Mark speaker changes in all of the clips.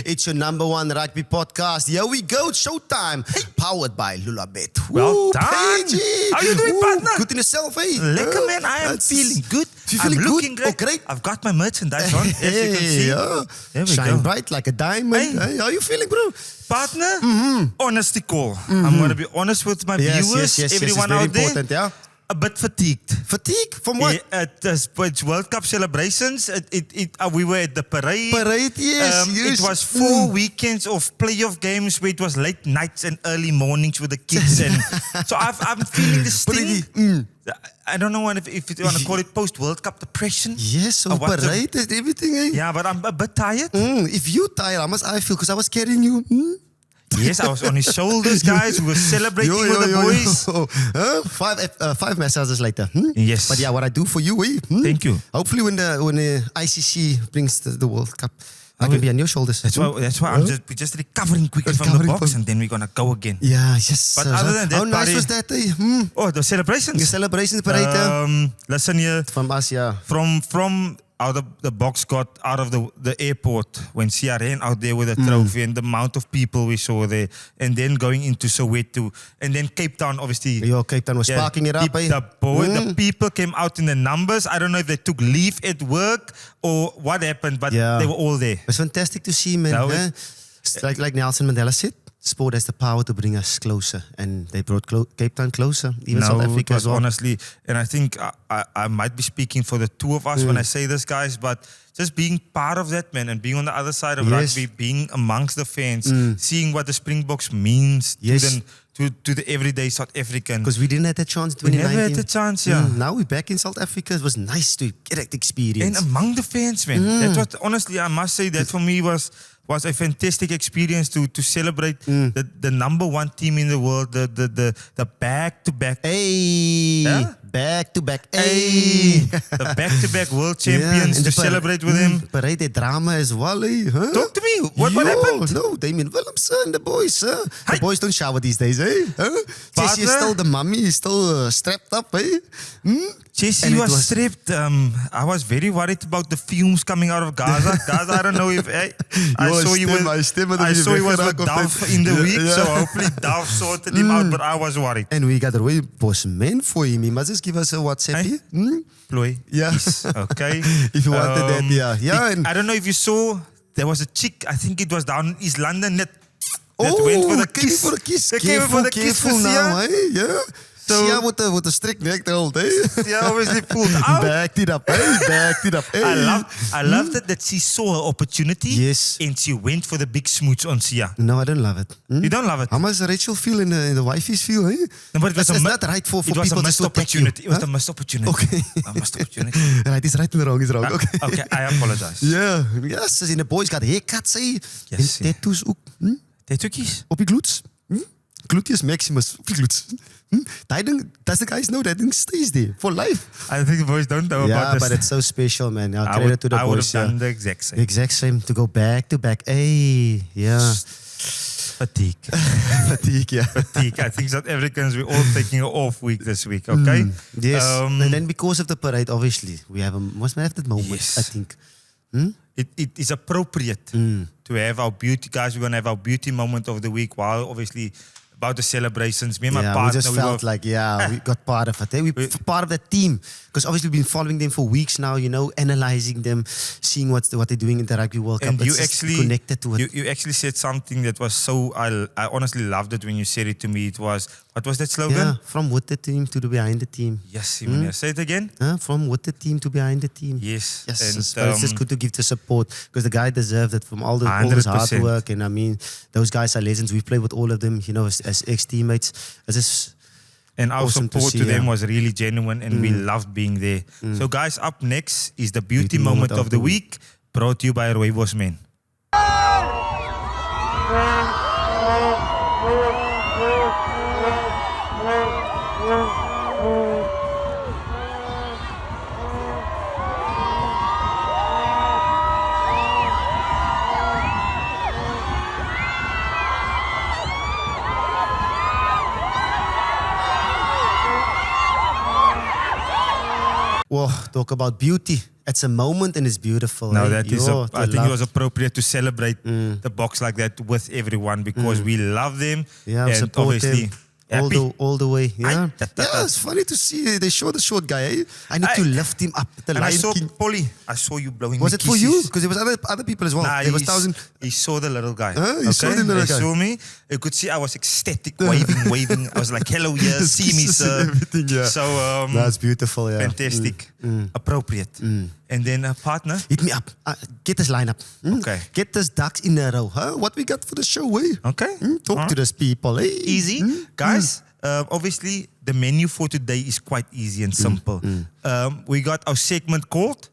Speaker 1: It's your number one rugby podcast. Here we go, showtime. Powered by Lulabet.
Speaker 2: Well done.
Speaker 1: PG.
Speaker 2: How you doing, partner?
Speaker 1: Good in yourself, eh?
Speaker 2: Lekker, man. I am feeling good.
Speaker 1: You feeling
Speaker 2: I'm
Speaker 1: good?
Speaker 2: looking great.
Speaker 1: Oh, great.
Speaker 2: I've got my merchandise on, as you can see.
Speaker 1: Yeah.
Speaker 2: There we
Speaker 1: Shine
Speaker 2: go.
Speaker 1: bright like a diamond.
Speaker 2: Hey.
Speaker 1: Hey, how you feeling, bro?
Speaker 2: Partner, honesty call. I'm going to be honest with my viewers, everyone
Speaker 1: very
Speaker 2: out there.
Speaker 1: important, yeah.
Speaker 2: A bit fatigued.
Speaker 1: Fatigue? From what?
Speaker 2: It's World Cup celebrations. We were at the parade.
Speaker 1: Parade, yes.
Speaker 2: It was 4 weekends of playoff games where it was late nights and early mornings with the kids. And so I'm feeling the sting. I don't know if you want to call it post-World Cup depression.
Speaker 1: Yes, so parade and everything, eh?
Speaker 2: Yeah, but I'm a bit tired.
Speaker 1: If you tired, how much I feel? Because I was carrying you.
Speaker 2: Yes, I was on his shoulders, guys. We were celebrating with the boys.
Speaker 1: 5 massages later.
Speaker 2: Yes.
Speaker 1: But yeah, what I do for you, eh?
Speaker 2: Thank you.
Speaker 1: Hopefully when the ICC brings the World Cup, I can be on your shoulders.
Speaker 2: That's why we're just recovering quickly from the box, and then we're gonna go again.
Speaker 1: Yeah, yes.
Speaker 2: But other than that,
Speaker 1: how nice was that, eh?
Speaker 2: Oh, the celebrations.
Speaker 1: The celebrations parade.
Speaker 2: Listen here.
Speaker 1: From us, yeah.
Speaker 2: From out of the box got out of the airport when Sia ran out there with a trophy and the amount of people we saw there, and then going into Soweto, and then Cape Town, obviously.
Speaker 1: Yo, Cape Town was sparking it up, eh?
Speaker 2: The people came out in the numbers. I don't know if they took leave at work or what happened, but they were all there.
Speaker 1: It was fantastic to see, man. Like Nelson Mandela said, sport has the power to bring us closer, and they brought Cape Town closer, even South Africa as well.
Speaker 2: Honestly, and I think I might be speaking for the two of us when I say this, guys, but just being part of that, man, and being on the other side of rugby, being amongst the fans, seeing what the Springboks means to the everyday South African.
Speaker 1: Because we didn't have that chance in 2019.
Speaker 2: We never had the chance, yeah.
Speaker 1: Now we're back in South Africa. It was nice to get that experience.
Speaker 2: And among the fans, man. That's what, honestly, I must say that for me was a fantastic experience to celebrate the number one team in the world, the back-to-back.
Speaker 1: Hey!
Speaker 2: Yeah?
Speaker 1: Back-to-back.
Speaker 2: Hey! The back-to-back world champions to celebrate with them.
Speaker 1: Parade the drama as well, eh? Huh?
Speaker 2: Talk to me. What happened?
Speaker 1: No, Damien Willemson, the boys. The boys don't shower these days, eh? Huh? Jesse is still the mummy. He's still strapped up, eh?
Speaker 2: Jesse was strapped. I was very worried about the fumes coming out of Gaza. I don't know if I saw he was with Dove in the week, so hopefully Dove sorted him out, but I was worried.
Speaker 1: And we got a Rooibos Man for him. He must just give us a WhatsApp here.
Speaker 2: Ploy.
Speaker 1: Yeah.
Speaker 2: Yes. Okay.
Speaker 1: If you wanted that, yeah.
Speaker 2: I don't know if you saw, there was a chick, I think it was down in East London, that went for the kiss. They came for the kiss for
Speaker 1: now, eh? Yeah.
Speaker 2: So,
Speaker 1: Sia with the strict neck the whole day.
Speaker 2: Yeah, obviously pulled out.
Speaker 1: Backed it up, eh?
Speaker 2: I loved that she saw her opportunity.
Speaker 1: Yes.
Speaker 2: And she went for the big smooch on Sia.
Speaker 1: No, I don't love it.
Speaker 2: You don't love it?
Speaker 1: How much Rachel feel in the wifey's feel, eh?
Speaker 2: No, but
Speaker 1: it's not right for people to still take you.
Speaker 2: It was a missed opportunity.
Speaker 1: Okay.
Speaker 2: A missed opportunity.
Speaker 1: Right is right and wrong is wrong. Okay.
Speaker 2: Okay, I apologize.
Speaker 1: Yeah. Yes, and the boys got haircuts, eh?
Speaker 2: Yes.
Speaker 1: En tattoos ook.
Speaker 2: Tattookies?
Speaker 1: Op je glutes. Gluteus maximus op je glutes. That ding, does the guys know that thing stays there for life?
Speaker 2: I think the boys don't know about this.
Speaker 1: Yeah, but it's so special, man. Credit to the boys.
Speaker 2: I would have done the exact same.
Speaker 1: Exact same, to go back to back. Hey, yeah.
Speaker 2: Fatigue.
Speaker 1: Fatigue, yeah.
Speaker 2: Fatigue. I think South Africans, we're all taking an off week this week, okay?
Speaker 1: Yes. And then because of the parade, obviously, we must have that moment,
Speaker 2: yes.
Speaker 1: I think.
Speaker 2: It is appropriate to have our beauty, guys. We're going to have our beauty moment of the week while obviously about the celebrations. Me and my partner,
Speaker 1: we just felt like, we got part of it. Eh? We're part of that team. Because obviously we've been following them for weeks now, analyzing them, seeing what they're doing in the Rugby World Cup.
Speaker 2: And you actually
Speaker 1: connected to it.
Speaker 2: You actually said something that was so, I honestly loved it when you said it to me. It was, what was that slogan?
Speaker 1: Yeah, from with the team to the behind the team.
Speaker 2: Yes, say it again.
Speaker 1: From with the team to behind the team.
Speaker 2: Yes.
Speaker 1: Yes,
Speaker 2: and,
Speaker 1: but it's just good to give the support because the guy deserved it from all this hard work. And I mean, those guys are legends. We've played with all of them, as ex-teammates. It's just
Speaker 2: and our
Speaker 1: awesome
Speaker 2: support
Speaker 1: to
Speaker 2: them was really genuine, and we loved being there. So guys, up next is the beauty moment of the week, brought to you by Rooibos Man.
Speaker 1: Well, talk about beauty. It's a moment and it's beautiful.
Speaker 2: No,
Speaker 1: eh?
Speaker 2: that is.
Speaker 1: Yo,
Speaker 2: I
Speaker 1: the
Speaker 2: think it was
Speaker 1: love.
Speaker 2: appropriate to celebrate the Boks like that with everyone because we love them
Speaker 1: Yeah,
Speaker 2: and
Speaker 1: support
Speaker 2: obviously
Speaker 1: them
Speaker 2: happy.
Speaker 1: all the way. Yeah,
Speaker 2: Aye.
Speaker 1: it's funny to see. They show the short guy. Eh? I need
Speaker 2: Aye.
Speaker 1: to lift him up. The
Speaker 2: And I
Speaker 1: Lion
Speaker 2: saw
Speaker 1: King.
Speaker 2: Polly. I saw you blowing.
Speaker 1: Was
Speaker 2: me
Speaker 1: it for
Speaker 2: kisses.
Speaker 1: you? Because there was other people as well.
Speaker 2: Nah,
Speaker 1: there was
Speaker 2: he's- he saw the little guy.
Speaker 1: He saw the little
Speaker 2: He
Speaker 1: guy.
Speaker 2: saw me. You could see I was ecstatic, waving. I was like, "Hello, yeah, see me,
Speaker 1: Kisses and
Speaker 2: sir."
Speaker 1: everything, yeah.
Speaker 2: So
Speaker 1: That's beautiful. Yeah.
Speaker 2: fantastic, appropriate. And then a partner.
Speaker 1: Hit me up. Get this line up.
Speaker 2: Okay.
Speaker 1: Get this ducks in a row. Huh? What we got for the show? Eh?
Speaker 2: Okay.
Speaker 1: Talk to those people. Eh?
Speaker 2: Easy, guys. Obviously, the menu for today is quite easy and simple. We got our segment called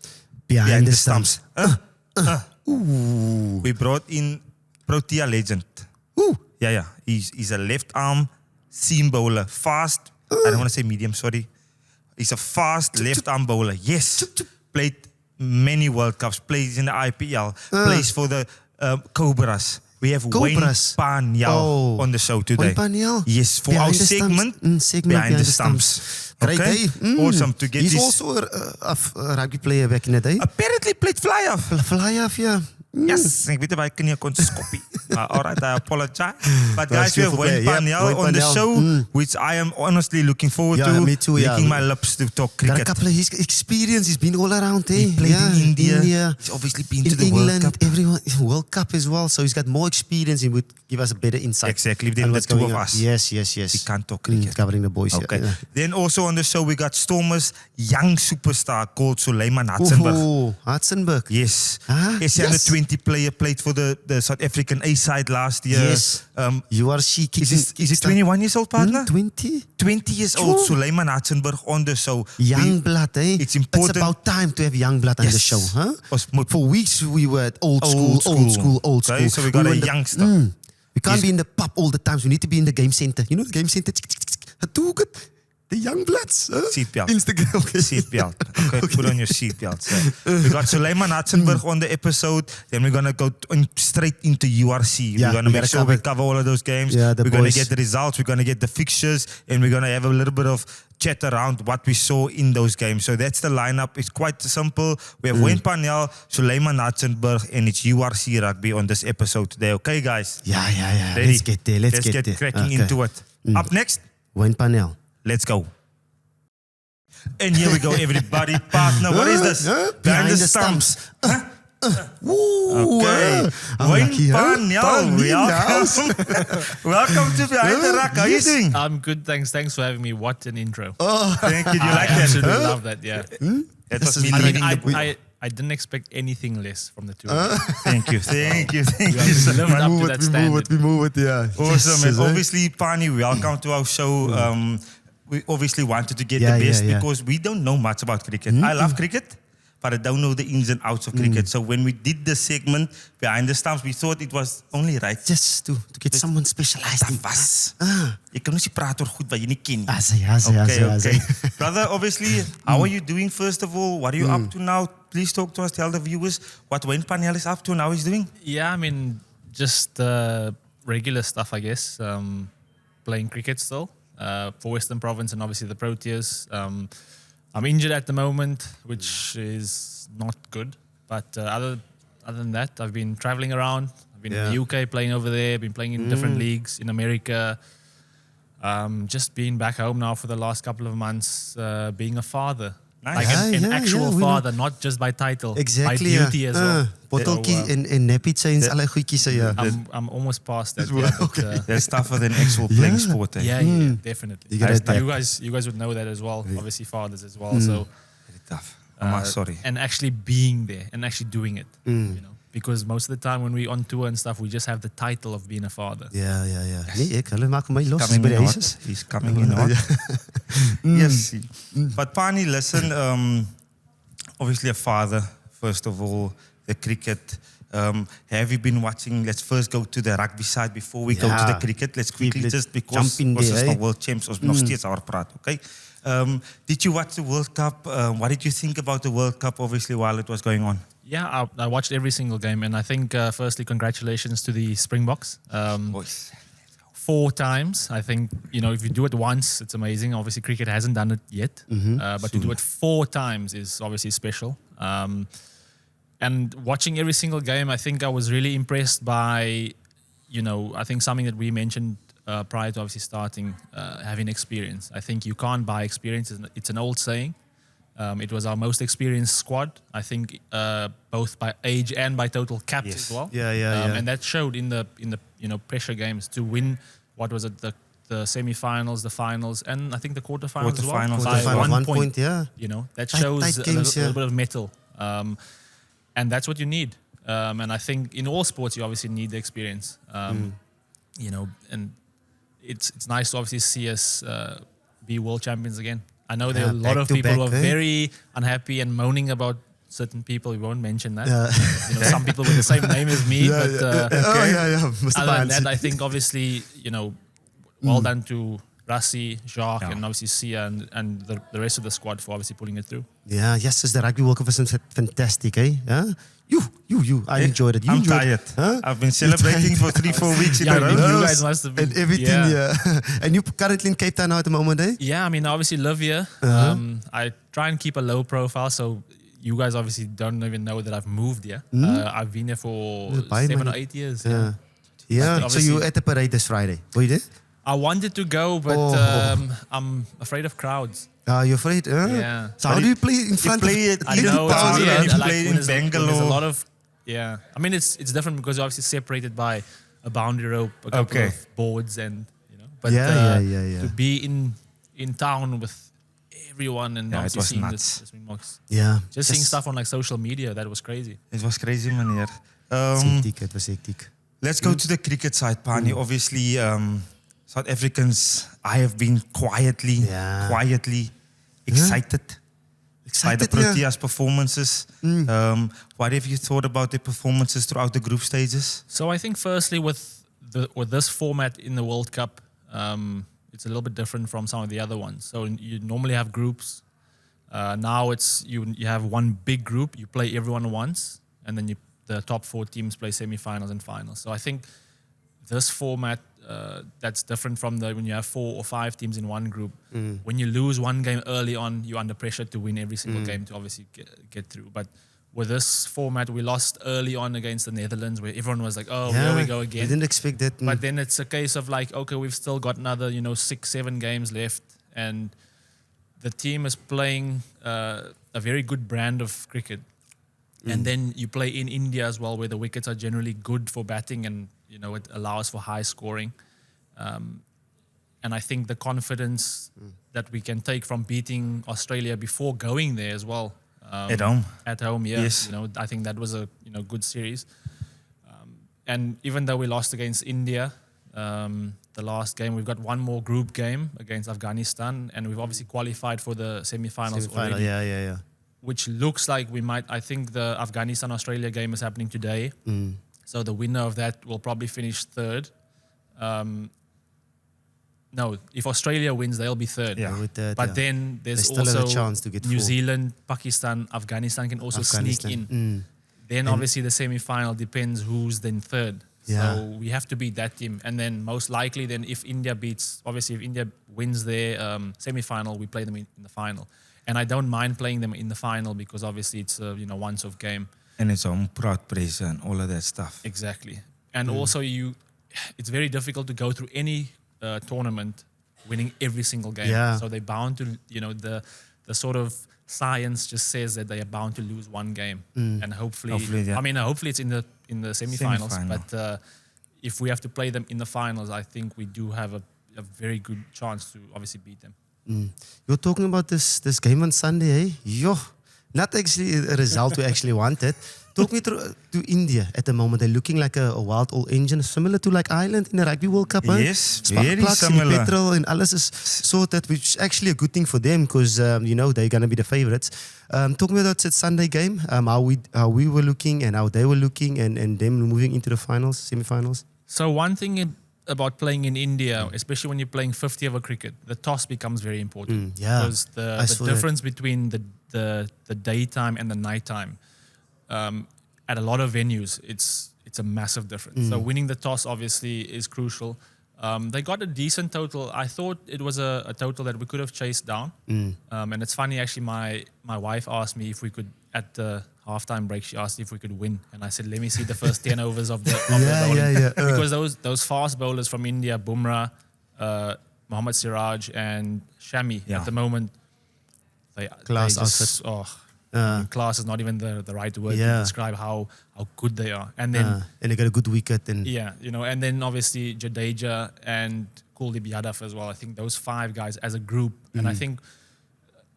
Speaker 1: Behind the Stumps.
Speaker 2: We brought in Protea legend.
Speaker 1: Ooh.
Speaker 2: Yeah. He's a left arm seam bowler. Fast. I don't want to say medium, sorry. He's a fast left arm bowler. Yes. Played many World Cups. Plays in the IPL. Plays for the Cobras. We have Wayne
Speaker 1: Cobras.
Speaker 2: Parnell on the show today.
Speaker 1: Wayne Parnell.
Speaker 2: Yes, for
Speaker 1: Behind
Speaker 2: our
Speaker 1: the
Speaker 2: segment,
Speaker 1: Stumps.
Speaker 2: Behind the Stumps.
Speaker 1: Great,
Speaker 2: Okay?
Speaker 1: eh?
Speaker 2: Awesome to get
Speaker 1: He's
Speaker 2: this.
Speaker 1: also a rugby player back in the day.
Speaker 2: Apparently played fly off.
Speaker 1: Fly off, yeah.
Speaker 2: Yes, ek weet nie waar ek nie kon skoppie. Alright, I apologize. But guys, we have
Speaker 1: skillful
Speaker 2: Wayne
Speaker 1: player. Yep,
Speaker 2: Parnell
Speaker 1: Wayne
Speaker 2: on the
Speaker 1: Parnell.
Speaker 2: show, which I am honestly looking forward
Speaker 1: Yeah,
Speaker 2: to.
Speaker 1: me too, yeah.
Speaker 2: Licking my lips to talk
Speaker 1: Got a
Speaker 2: cricket.
Speaker 1: couple of his experience. He's been all around. Eh?
Speaker 2: He played
Speaker 1: yeah,
Speaker 2: in India. He's obviously been to
Speaker 1: in
Speaker 2: the World
Speaker 1: England,
Speaker 2: Cup.
Speaker 1: everyone World Cup as well. So he's got more experience. He would give us a better insight.
Speaker 2: Exactly,
Speaker 1: on
Speaker 2: than the
Speaker 1: what's
Speaker 2: two
Speaker 1: going
Speaker 2: of
Speaker 1: on.
Speaker 2: us.
Speaker 1: Yes.
Speaker 2: We can't talk cricket.
Speaker 1: Covering the boys.
Speaker 2: Okay.
Speaker 1: Yeah.
Speaker 2: Then also on the show, we got Stormers young superstar called Suleiman Hartzenberg.
Speaker 1: Ooh, Hartzenberg.
Speaker 2: Yes.
Speaker 1: Ah,
Speaker 2: SA
Speaker 1: yes.
Speaker 2: 20 player, played for the South African A side last year.
Speaker 1: Yes. URC kicking.
Speaker 2: Is he 21 years old, partner?
Speaker 1: 20?
Speaker 2: 20 years
Speaker 1: Sure.
Speaker 2: old, Suleiman Hartzenberg on the show.
Speaker 1: Young blood, eh?
Speaker 2: It's important.
Speaker 1: It's about time to have young blood on the
Speaker 2: Yes.
Speaker 1: show, huh?
Speaker 2: Ons moet-
Speaker 1: For weeks we were at old school.
Speaker 2: Okay, so we got
Speaker 1: were
Speaker 2: a
Speaker 1: in the-
Speaker 2: youngster.
Speaker 1: We can't be in the pub all the time. So we need to be in the game center. You know the game center? The young bloods. Huh?
Speaker 2: Seatbelt.
Speaker 1: Instagram. Okay.
Speaker 2: Seatbelt. Okay, put on your seatbelt. So we got Suleiman Hartzenberg on the episode. Then we're going to go straight into URC.
Speaker 1: Yeah,
Speaker 2: we're going to
Speaker 1: we
Speaker 2: make
Speaker 1: gotta
Speaker 2: sure we
Speaker 1: cover-
Speaker 2: cover all of those games.
Speaker 1: Yeah, the
Speaker 2: we're going to
Speaker 1: boys.
Speaker 2: get the results. We're going to get the fixtures. And we're going to have a little bit of chat around what we saw in those games. So that's the lineup. It's quite simple. We have Wayne Parnell, Suleiman Hartzenberg, and it's URC Rugby on this episode today. Okay, guys?
Speaker 1: Yeah.
Speaker 2: Ready?
Speaker 1: Let's get there. Let's
Speaker 2: get
Speaker 1: there.
Speaker 2: cracking
Speaker 1: Okay.
Speaker 2: into it. Up next,
Speaker 1: Wayne Parnell.
Speaker 2: let's go. And here we go, everybody. Partner, what is this?
Speaker 1: Behind the Stumps. Woo,
Speaker 2: Okay.
Speaker 1: I'm
Speaker 2: Wayne
Speaker 1: lucky, huh?
Speaker 2: Parnell, welcome. Welcome to Behind the Ruck. How are you doing?
Speaker 3: I'm good, thanks. Thanks for having me. What an intro.
Speaker 2: Thank you. Do you like
Speaker 3: I
Speaker 2: that?
Speaker 3: absolutely love that, yeah.
Speaker 2: That
Speaker 1: This
Speaker 2: was
Speaker 1: is
Speaker 2: me
Speaker 1: really-
Speaker 2: leading the...
Speaker 3: I didn't expect anything less from the two of you.
Speaker 2: Thank you so
Speaker 3: lived
Speaker 2: much.
Speaker 3: up to that standard.
Speaker 1: We move it, yeah.
Speaker 2: Awesome.
Speaker 1: Yes,
Speaker 2: And
Speaker 1: eh?
Speaker 2: obviously, Pani, welcome to our show. We obviously wanted to get
Speaker 1: Yeah,
Speaker 2: the best
Speaker 1: yeah.
Speaker 2: because we don't know much about cricket. I love cricket, but I don't know the ins and outs of cricket. So when we did the segment Behind the Stumps, we thought it was only right.
Speaker 1: Just to get someone specialized in.
Speaker 2: Dat was. Je kan niet praten oor goed wat je niet kent. Okay. Brother, obviously, how are you doing first of all? What are you up to now? Please talk to us, tell the viewers what Wayne Parnell is up to and how he's doing.
Speaker 3: Yeah, I mean, just regular stuff, I guess. Playing cricket still for Western Province and obviously the Proteas. I'm injured at the moment, which is not good. But other than that, I've been traveling around. I've been in the UK playing over there. Been playing in different leagues in America. Just been back home now for the last couple of months, being a father.
Speaker 2: Nice.
Speaker 3: Like an actual
Speaker 1: we know.
Speaker 3: father, not just by title,
Speaker 1: Exactly.
Speaker 3: by duty as well.
Speaker 1: Botteltjie
Speaker 3: So,
Speaker 1: en nappy chains, alle goedjies. Ja.
Speaker 3: I'm almost past that.
Speaker 1: well,
Speaker 3: Yeah, but,
Speaker 1: okay.
Speaker 2: That's tougher than actual playing sport. Eh?
Speaker 3: yeah, definitely.
Speaker 1: You gotta adapt.
Speaker 3: You guys would know that as well. Obviously, fathers as well. So,
Speaker 2: Very tough. I'm sorry.
Speaker 3: and actually being there and actually doing it, you know, because most of the time when we on tour and stuff, we just have the title of being a father.
Speaker 1: Ja. Nee, ek, hulle maak my los
Speaker 2: Coming
Speaker 1: by
Speaker 2: in
Speaker 1: die
Speaker 2: hot.
Speaker 1: huises.
Speaker 2: He's coming in hot. Yes. But Pani, listen, obviously a father, first of all, the cricket. Have you been watching? Let's first go to the rugby side before we go to the
Speaker 1: Ja.
Speaker 2: cricket. Let's quickly
Speaker 1: Let's
Speaker 2: just because
Speaker 1: jump in
Speaker 2: ons
Speaker 1: there,
Speaker 2: is
Speaker 1: eh?
Speaker 2: nog world champs, ons nog steeds oor praat, okay? Did you watch the World Cup? What did you think about the World Cup, obviously, while it was going on?
Speaker 3: Yeah, I watched every single game, and I think firstly, congratulations to the Springboks.
Speaker 2: Boys.
Speaker 3: 4 times. I think, you know, if you do it once, it's amazing. Obviously, cricket hasn't done it yet. But to do it 4 times is obviously special. And watching every single game, I think I was really impressed by, I think something that we mentioned prior to obviously starting, having experience. I think you can't buy experience. It's an old saying. It was our most experienced squad, I think, both by age and by total caps as well. And that showed in the pressure games to win. What was it? The semi-finals, the finals, and I think the quarterfinals as well.
Speaker 1: By 1 point, yeah.
Speaker 3: That shows
Speaker 1: tight games,
Speaker 3: a little bit of metal. And that's what you need. And I think in all sports, you obviously need the experience. And it's nice to obviously see us be world champions again. I know there are a lot of people who are very unhappy and moaning about certain people. We won't mention that. Some people with the same name as me. Other than that, I think obviously, well done to Rassi, Jacques, and obviously Sia and the rest of the squad for obviously pulling it through.
Speaker 1: Yeah, yes, the Rugby World Cup was fantastic, eh? Huh? You. I enjoyed it.
Speaker 2: I'm tired. Huh? I've been celebrating for 3-4 weeks in a row.
Speaker 3: You guys must have been.
Speaker 1: And everything, And you're currently in Cape Town now at the moment, eh?
Speaker 3: Yeah, I mean, I obviously live here. I try and keep a low profile, so you guys obviously don't even know that I've moved here. I've been here for 7 or 8 years.
Speaker 1: Yeah. So you at the parade this Friday? Were you there?
Speaker 3: I wanted to go, but I'm afraid of crowds.
Speaker 1: You're afraid?
Speaker 3: Yeah.
Speaker 1: So how do you play in front of it?
Speaker 3: I know it's weird.
Speaker 2: You play in Bangalore.
Speaker 3: There's a lot of, I mean, it's different because you're obviously separated by a boundary rope, a couple of boards, and But to be in town with everyone and obviously seeing the Springboks.
Speaker 1: Yeah.
Speaker 3: Just seeing stuff on like social media, that was crazy.
Speaker 2: It was crazy, meneer.
Speaker 1: It was hectic.
Speaker 2: Let's go to the cricket side, Pani. Obviously, South Africans, I have been quietly excited by the Proteas performances. What have you thought about the performances throughout the group stages?
Speaker 3: So I think firstly with this format in the World Cup, it's a little bit different from some of the other ones. So you normally have groups. Now it's you have one big group, you play everyone once, and then the top 4 teams play semi-finals and finals. So I think this format, that's different from when you have 4 or 5 teams in one group. When you lose one game early on, you're under pressure to win every single game to obviously get through. But with this format, we lost early on against the Netherlands, where everyone was like, here we go again.
Speaker 1: I didn't expect that.
Speaker 3: But then it's a case of like, okay, we've still got another 6-7 games left, and the team is playing a very good brand of cricket. And then you play in India as well, where the wickets are generally good for batting, and it allows for high scoring. And I think the confidence that we can take from beating Australia before going there as well.
Speaker 2: At home,
Speaker 3: yeah.
Speaker 2: Yes.
Speaker 3: I think that was a good series. And even though we lost against India, the last game, we've got one more group game against Afghanistan, and we've obviously qualified for the semi-finals already.
Speaker 1: Yeah.
Speaker 3: Which looks like we might. I think the Afghanistan-Australia game is happening today. So the winner of that will probably finish third. No, if Australia wins, they'll be third.
Speaker 1: Yeah.
Speaker 3: But then there's
Speaker 1: still
Speaker 3: also
Speaker 1: have a chance to get
Speaker 3: New
Speaker 1: 4.
Speaker 3: Zealand, Pakistan, Afghanistan can also sneak in. Then obviously the semi-final depends who's then third.
Speaker 1: Yeah.
Speaker 3: So we have to beat that team. And then most likely then if India wins their semi-final, we play them in the final. And I don't mind playing them in the final because obviously it's a once-off game.
Speaker 2: And it's home crowd pressure and all of that stuff.
Speaker 3: Exactly. And also it's very difficult to go through any tournament winning every single game.
Speaker 1: Yeah.
Speaker 3: So they're bound to, the sort of science just says that they are bound to lose one game. And hopefully it's in the semi-finals. But if we have to play them in the finals, I think we do have a very good chance to obviously beat them.
Speaker 1: You're talking about this game on Sunday, eh? Yo, not actually a result we actually wanted. Talk me through to India at the moment. They're looking like a wild old engine, similar to like Ireland in the Rugby World Cup.
Speaker 2: Yes, very similar.
Speaker 1: And petrol and alles is sorted, which is actually a good thing for them because they're going to be the favourites. Talk me about that Sunday game, how we were looking and how they were looking, and them moving into the finals, semi-finals.
Speaker 3: So one thing about playing in India, especially when you're playing 50 over cricket, the toss becomes very important. Because the difference between the daytime and the nighttime, at a lot of venues, it's a massive difference. So winning the toss obviously is crucial. They got a decent total. I thought it was a total that we could have chased down. And it's funny, actually, my wife asked me if we could at the halftime break, she asked if we could win, and I said, "Let me see the first 10 overs of the bowling." Because those fast bowlers from India, Bumrah, Mohammad Siraj, and Shami, at the moment,
Speaker 1: class
Speaker 3: just, class is not even the right word to describe how good they are. And then
Speaker 1: and they got a good wicket, and
Speaker 3: and then obviously Jadeja and Kuldeep Yadav as well. I think those 5 guys as a group, and I think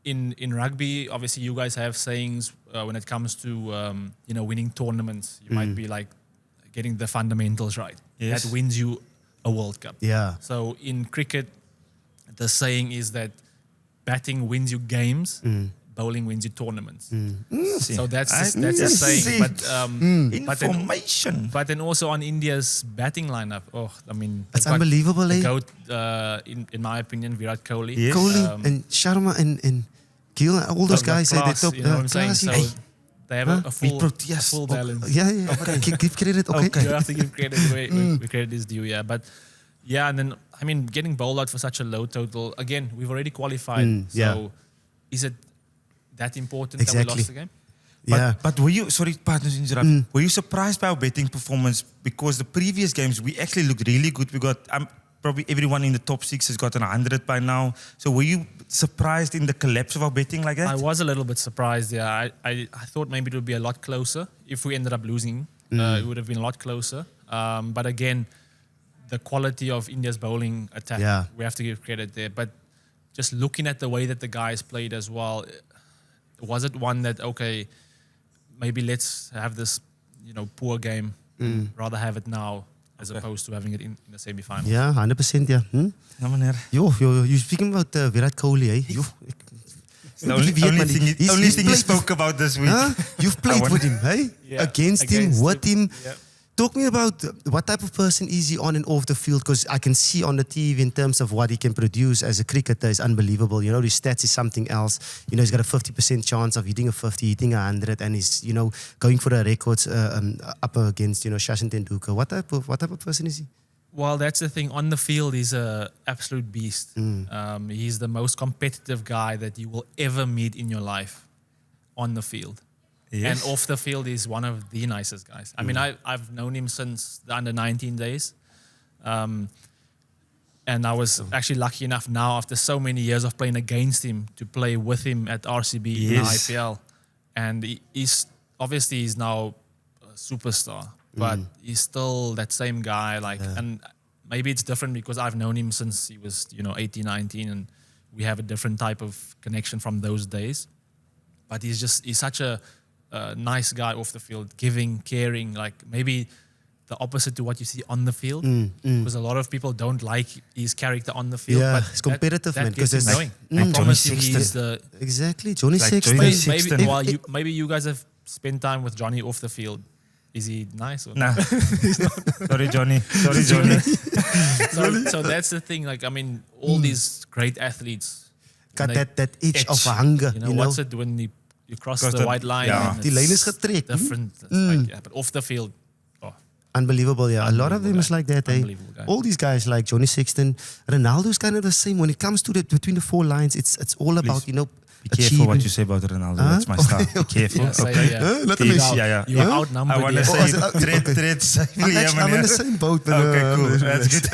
Speaker 3: in rugby, obviously you guys have sayings when it comes to winning tournaments. You might be like getting the fundamentals right.
Speaker 2: Yes.
Speaker 3: That wins you a World Cup.
Speaker 1: Yeah.
Speaker 3: So in cricket, the saying is that batting wins you games, bowling wins you tournaments. So that's the saying. But
Speaker 2: information.
Speaker 3: But then also on India's batting lineup,
Speaker 1: it's unbelievable.
Speaker 3: The GOAT, in my opinion, Virat Kohli.
Speaker 1: Yes. Kohli and Sharma and Gill, all those guys say they top.
Speaker 3: You know what I'm saying? So they have a full balance.
Speaker 1: Yeah. Okay. Give credit. Okay.
Speaker 3: You have to give credit where credit is due. Yeah, but and then getting bowled out for such a low total. Again, we've already qualified. So is it that important that we lost the game?
Speaker 2: But were you, sorry, partners interrupt, were you surprised by our betting performance? Because the previous games, we actually looked really good. We got, probably everyone in the top 6 has gotten 100 by now. So were you surprised in the collapse of our betting like that?
Speaker 3: I was a little bit surprised, I thought maybe it would be a lot closer. If we ended up losing, it would have been a lot closer. But again, the quality of India's bowling attack, we have to give credit there. But just looking at the way that the guys played as well, was it one that, okay, maybe let's have this, poor game, rather have it now as opposed to having it in the semi-final?
Speaker 1: Yeah, 100%. Yeah. You're speaking about Virat Kohli, eh?
Speaker 2: The only thing you spoke about this week.
Speaker 1: You've played with him, hey? Against him, with him.
Speaker 3: Yeah.
Speaker 1: Talk me about what type of person is he on and off the field, because I can see on the TV in terms of what he can produce as a cricketer is unbelievable. His stats is something else. He's got a 50% chance of hitting a 50, hitting 100, and he's going for the records up against Sachin Tendulkar. What type of person is he?
Speaker 3: Well, that's the thing. On the field, he's an absolute beast. He's the most competitive guy that you will ever meet in your life on the field. Yes. And off the field, he's one of the nicest guys. I mean, I've known him since the under-19 days. And I was actually lucky enough now, after so many years of playing against him, to play with him at RCB in IPL. And he's now a superstar, but he's still that same guy. And maybe it's different because I've known him since he was, 18, 19, and we have a different type of connection from those days. But he's such a nice guy off the field, giving, caring, like maybe the opposite to what you see on the field. Because a lot of people don't like his character on the field.
Speaker 1: Yeah,
Speaker 3: but
Speaker 1: it's competitive,
Speaker 3: that
Speaker 1: man. Because
Speaker 3: it's
Speaker 1: like,
Speaker 3: I promise you, he's the
Speaker 1: exactly Johnny
Speaker 2: like
Speaker 1: Sexton.
Speaker 2: Johnny
Speaker 3: maybe
Speaker 2: Sexton.
Speaker 3: while maybe you guys have spent time with Johnny off the field. Is he nice or
Speaker 2: Nah.
Speaker 3: not?
Speaker 2: Sorry, Johnny.
Speaker 3: So that's the thing. Like, I mean, all these great athletes
Speaker 1: got that itch of hunger.
Speaker 3: What's it when you cross the white line?
Speaker 2: Yeah.
Speaker 3: And
Speaker 1: Die lyn is
Speaker 3: it's
Speaker 1: getrek.
Speaker 3: different. But off the field,
Speaker 1: unbelievable, yeah. A lot of them is like that, eh?
Speaker 3: Unbelievable guy.
Speaker 1: All these guys like Johnny Sexton, Ronaldo's kind of the same. When it comes to between the 4 lines, it's all about,
Speaker 2: Be careful what you say about Ronaldo. That's my style. Be careful.
Speaker 1: Let me see.
Speaker 3: You are outnumbered.
Speaker 2: I want to say tread safely.
Speaker 1: I'm in the same boat. But,
Speaker 2: Okay, cool. That's good.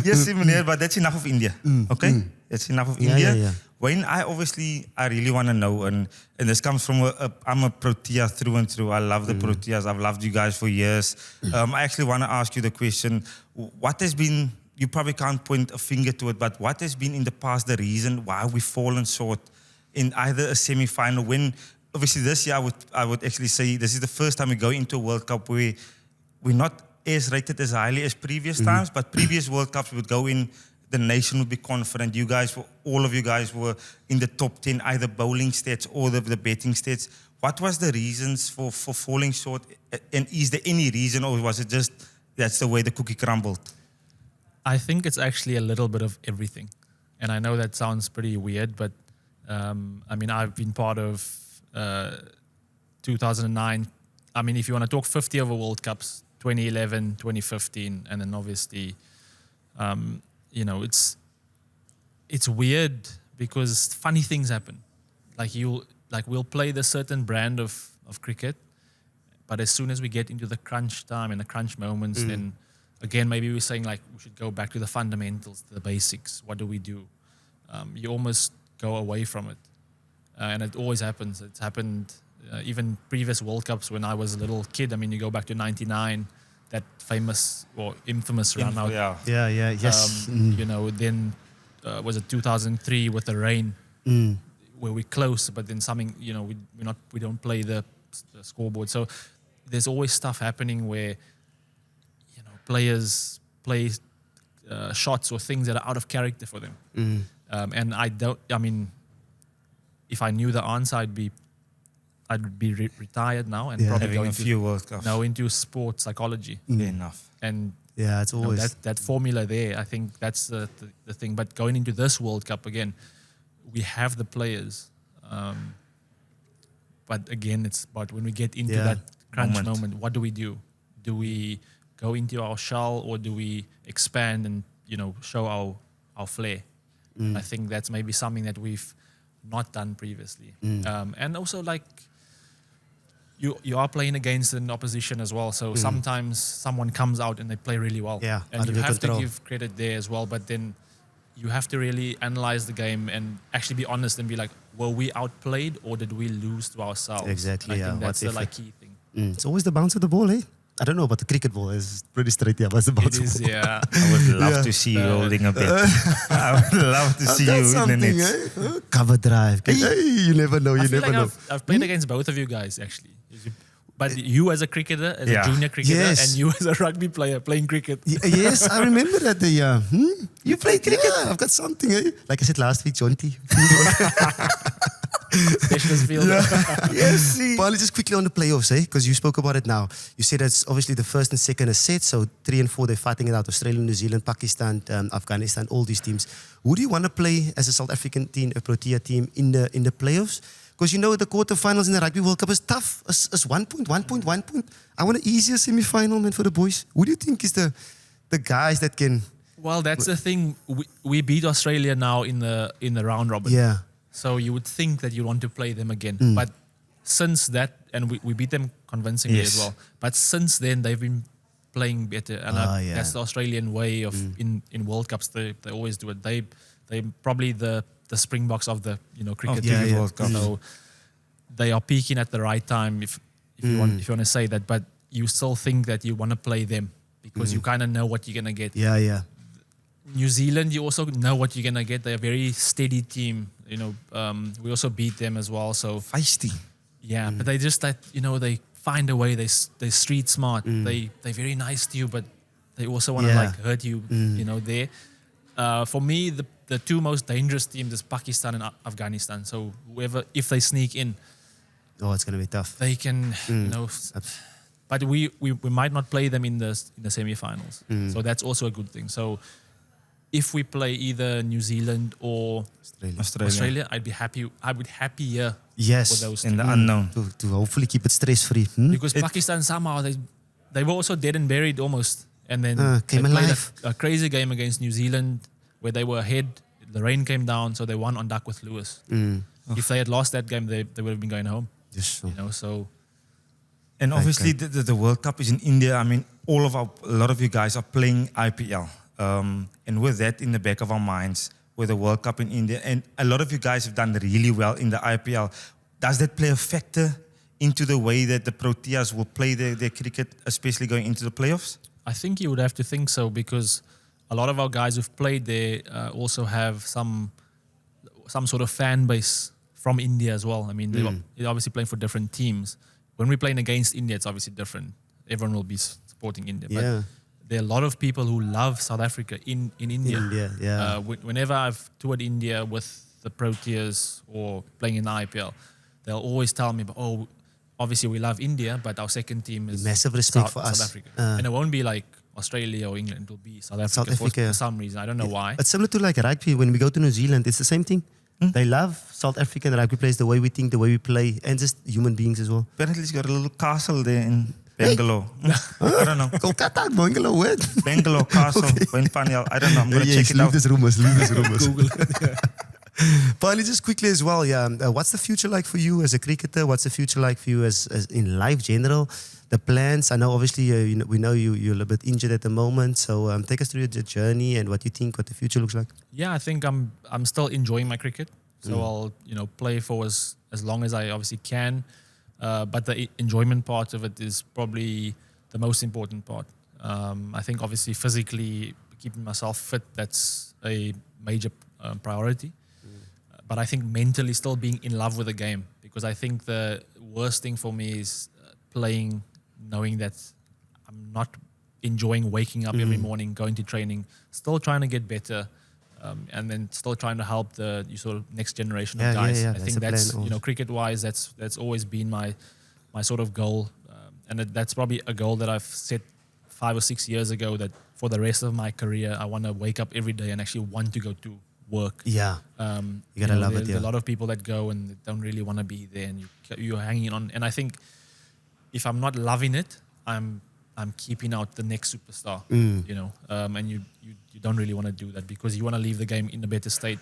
Speaker 2: Yes, meneer, but that's enough of India. Okay? That's enough of India.
Speaker 1: Yeah.
Speaker 2: Wayne, I really want to know, and this comes from I'm a Protea through and through. I love the Proteas. I've loved you guys for years. I actually want to ask you the question, what has been, you probably can't point a finger to it, but what has been in the past the reason why we've fallen short in either a semi-final when, obviously this year I would actually say this is the first time we go into a World Cup where we're not as rated as highly as previous times, but previous World Cups we would go in, the nation would be confident. All of you guys were in the top 10, either bowling stats or the betting stats. What was the reasons for falling short? And is there any reason, or was it just that's the way the cookie crumbled?
Speaker 3: I think it's actually a little bit of everything. And I know that sounds pretty weird, but I mean, I've been part of 2009. I mean, if you want to talk 50 over World Cups, 2011, 2015, and then obviously, it's weird because funny things happen. like we'll play the certain brand of cricket, but as soon as we get into the crunch time and the crunch moments, then again, maybe we're saying like we should go back to the fundamentals, the basics. What do we do? You almost go away from it. And it always happens. It's happened even previous World Cups when I was a little kid. I mean, you go back to 99, that famous or infamous run out.
Speaker 2: Yeah.
Speaker 1: Yes.
Speaker 3: You know, then was it 2003 with the rain, where we're close, but then something, you know, we don't play the scoreboard. So there's always stuff happening where, you know, players play shots or things that are out of character for them. And I mean, if I knew the answer, I'd be retired now and probably
Speaker 2: having
Speaker 3: go
Speaker 2: a
Speaker 3: into,
Speaker 2: few World Cups.
Speaker 3: into sports psychology.
Speaker 2: Enough.
Speaker 3: And
Speaker 1: it's
Speaker 3: you know,
Speaker 1: always
Speaker 3: that formula there. I think that's the thing. But going into this World Cup again, we have the players. But again, it's about when we get into that crunch moment, what do we do? Do we go into our shell or do we expand and, you know, show our flair? I think that's maybe something that we've not done previously. And also, like, you are playing against an opposition as well. So sometimes someone comes out and they play really well.
Speaker 1: Yeah,
Speaker 3: and you have to give credit there as well. But then you have to really analyze the game and actually be honest and be like, were we outplayed or did we lose to ourselves?
Speaker 1: Exactly,
Speaker 3: And I think that's the
Speaker 1: What's
Speaker 3: key thing.
Speaker 1: It's always the bounce of the ball, eh? I don't know about the cricket ball. It's pretty straight, yeah. But the bounce
Speaker 3: It is,
Speaker 1: of the ball.
Speaker 3: yeah.
Speaker 2: I would love to see you holding a bat. I would love to see you in the nets.
Speaker 1: Eh? Cover drive. Hey, you never know.
Speaker 3: I
Speaker 1: You
Speaker 3: feel
Speaker 1: never
Speaker 3: like
Speaker 1: know.
Speaker 3: I've played against both of you guys, actually. But you as a cricketer, as a junior cricketer,
Speaker 1: Yes.
Speaker 3: and you as a rugby player playing cricket.
Speaker 1: Yes, I remember that. You play cricket? Yeah, I've got something. Eh? Like I said last week, John T.
Speaker 3: Specialist fielder.
Speaker 1: Yes. Finally, just quickly on the playoffs, because you spoke about it now. You said that's obviously the first and second are set, so 3 and 4 they're fighting it out. Australia, New Zealand, Pakistan, Afghanistan, all these teams. Who do you want to play as a South African team, a Protea team in the playoffs? Because you know the quarterfinals in the Rugby World Cup is tough. It's 1 point. I want an easier semi-final, man, for the boys. Who do you think is the guys that can?
Speaker 3: Well, that's the thing. We beat Australia now in the round robin.
Speaker 1: Yeah.
Speaker 3: So you would think that you want to play them again. But since that, and we beat them convincingly as well. But since then, they've been playing better. And that's the Australian way of in World Cups. They always do it. They probably the Springboks of the cricket
Speaker 2: World Cup.
Speaker 3: So they are peaking at the right time. If you want to say that, but you still think that you want to play them because you kind of know what you're gonna get.
Speaker 1: Yeah.
Speaker 3: New Zealand, you also know what you're gonna get. They're a very steady team. We also beat them as well. So
Speaker 2: Feisty.
Speaker 3: yeah, but they just they find a way. They street smart. They're very nice to you, but they also want to hurt you. There. For me, the two most dangerous teams is Pakistan and Afghanistan. So whoever, if they sneak in,
Speaker 1: it's gonna be tough.
Speaker 3: they can But we might not play them in the semi-finals. So that's also a good thing. So if we play either New Zealand or Australia, I'd be happy. I would happier with those
Speaker 2: in the unknown
Speaker 1: to hopefully keep it stress-free.
Speaker 3: Because Pakistan somehow they were also dead and buried almost, and then
Speaker 1: came
Speaker 3: they played
Speaker 1: alive.
Speaker 3: a crazy game against New Zealand where they were ahead. The rain came down, so they won on Duckworth Lewis. If they had lost that game, they would have been going home.
Speaker 1: Yes,
Speaker 3: So.
Speaker 2: And obviously the World Cup is in India. I mean, a lot of you guys are playing IPL. And with that in the back of our minds, with the World Cup in India, and a lot of you guys have done really well in the IPL. Does that play a factor into the way that the Proteas will play their cricket, especially going into the playoffs?
Speaker 3: I think you would have to think so, because a lot of our guys who've played there also have some sort of fan base from India as well. I mean, they're obviously playing for different teams. When we're playing against India, it's obviously different. Everyone will be supporting India.
Speaker 1: Yeah.
Speaker 3: But there are a lot of people who love South Africa in India. Whenever I've toured India with the Proteas or playing in the IPL, they'll always tell me, obviously we love India, but our second team is
Speaker 1: massive respect for us.
Speaker 3: South Africa. And it won't be like Australia or England, it will be South Africa, for some reason. I don't know why.
Speaker 1: It's similar to like rugby. When we go to New Zealand, it's the same thing. They love South African rugby players, the way we think, the way we play, and just human beings as well.
Speaker 2: Apparently, he's got a little castle there in Bangalore. I don't know.
Speaker 1: Kolkata, Bangalore, where?
Speaker 2: Bangalore Castle, Wayne Parnell. I don't know. I'm going to check it out.
Speaker 1: Leave this rumors.
Speaker 3: Google it.
Speaker 1: Finally, just quickly as well, what's the future like for you as a cricketer? What's the future like for you as in life general? The plans. I know obviously we know you're a little bit injured at the moment. So take us through the journey and what you think, what the future looks like.
Speaker 3: Yeah, I think I'm still enjoying my cricket. So I'll play for as long as I obviously can. But the enjoyment part of it is probably the most important part. I think obviously physically keeping myself fit, that's a major priority. But I think mentally still being in love with the game, because I think the worst thing for me is playing knowing that I'm not enjoying waking up every morning, going to training, still trying to get better, and then still trying to help the sort of next generation of guys. I think that's cricket-wise, that's always been my sort of goal, and that's probably a goal that I've set 5 or 6 years ago, that for the rest of my career I want to wake up every day and actually want to go to work.
Speaker 1: You gotta love it.
Speaker 3: There's a lot of people that go and don't really want to be there, and you're hanging on. And I think if I'm not loving it, I'm keeping out the next superstar. And you don't really want to do that, because you want to leave the game in a better state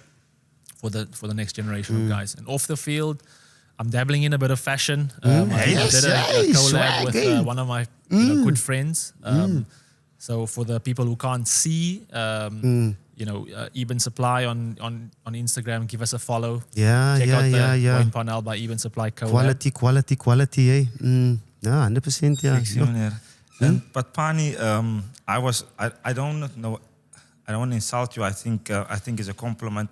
Speaker 3: for the next generation of guys. And off the field, I'm dabbling in a bit of fashion. I did a collab with one of my good friends. So for the people who can't see, Eben Supply on Instagram, give us a follow. Check out the Wayne Parnell by Eben Supply collab.
Speaker 1: Quality, eh? No, 100%,
Speaker 2: But Pani, I don't know, I don't want to insult you. I think it's a compliment,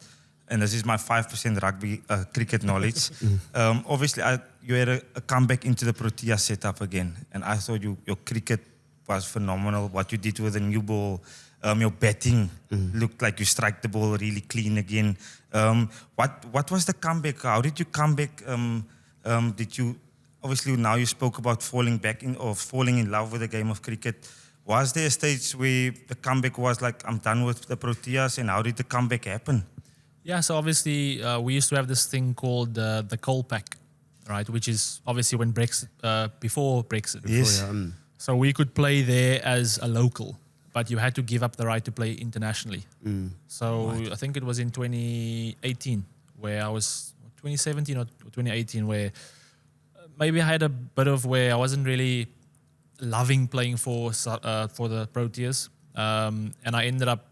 Speaker 2: and this is my 5% rugby cricket knowledge. Obviously, you had a comeback into the Protea setup again, and I thought your cricket was phenomenal. What you did with the new ball, your batting looked like you strike the ball really clean again. What was the comeback? How did you come back? Did you obviously now you spoke about falling in love with the game of cricket? Was there a stage where the comeback was like, I'm done with the Proteas, and how did the comeback happen?
Speaker 3: Yeah, so obviously we used to have this thing called the coal pack, right? Which is obviously when before Brexit.
Speaker 2: Yes.
Speaker 3: So we could play there as a local, but you had to give up the right to play internationally. So I think it was in 2018 where I was, 2017 or 2018, where maybe I had a bit of where I wasn't really loving playing for the Proteas, and I ended up,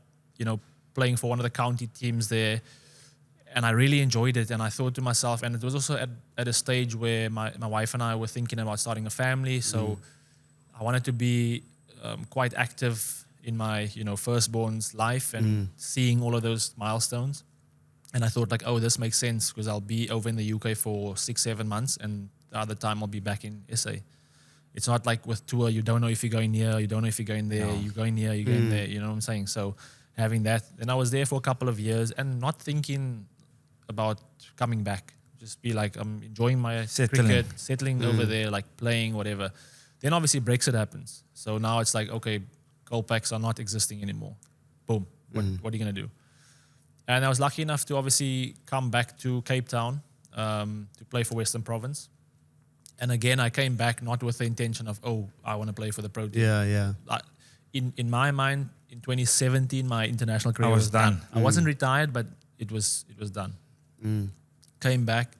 Speaker 3: playing for one of the county teams there, and I really enjoyed it. And I thought to myself, and it was also at a stage where my wife and I were thinking about starting a family, so I wanted to be quite active in my firstborn's life and seeing all of those milestones. And I thought, like, oh, this makes sense, because I'll be over in the UK for 6-7 months, and the other time I'll be back in SA. It's not like with tour, you don't know if you're going here, you don't know if you're going there, you're going here, you're going there, you know what I'm saying? So having that, then I was there for a couple of years and not thinking about coming back. Just be like, I'm enjoying my cricket, settling over there, like playing, whatever. Then obviously Brexit happens. So now it's like, okay, goal packs are not existing anymore. Boom. What are you going to do? And I was lucky enough to obviously come back to Cape Town to play for Western Province. And again, I came back not with the intention of, I want to play for the Pro team. In my mind, in 2017, my international career was done. I wasn't retired, but it was done. Came back,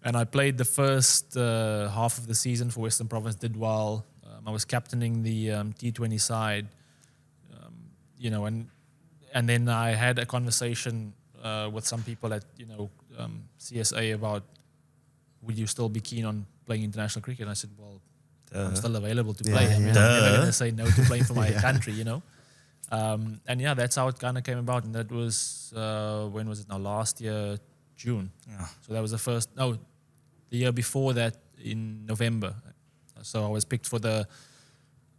Speaker 3: and I played the first half of the season for Western Province. Did well. I was captaining the T20 side, and then I had a conversation with some people at CSA about, would you still be keen on playing international cricket? And I said, well, I'm still available to play. I'm never going to say no to playing for my country, And that's how it kind of came about. And that was, when was it now? Last year, June. Yeah. So that was the year before that in November. So I was picked for the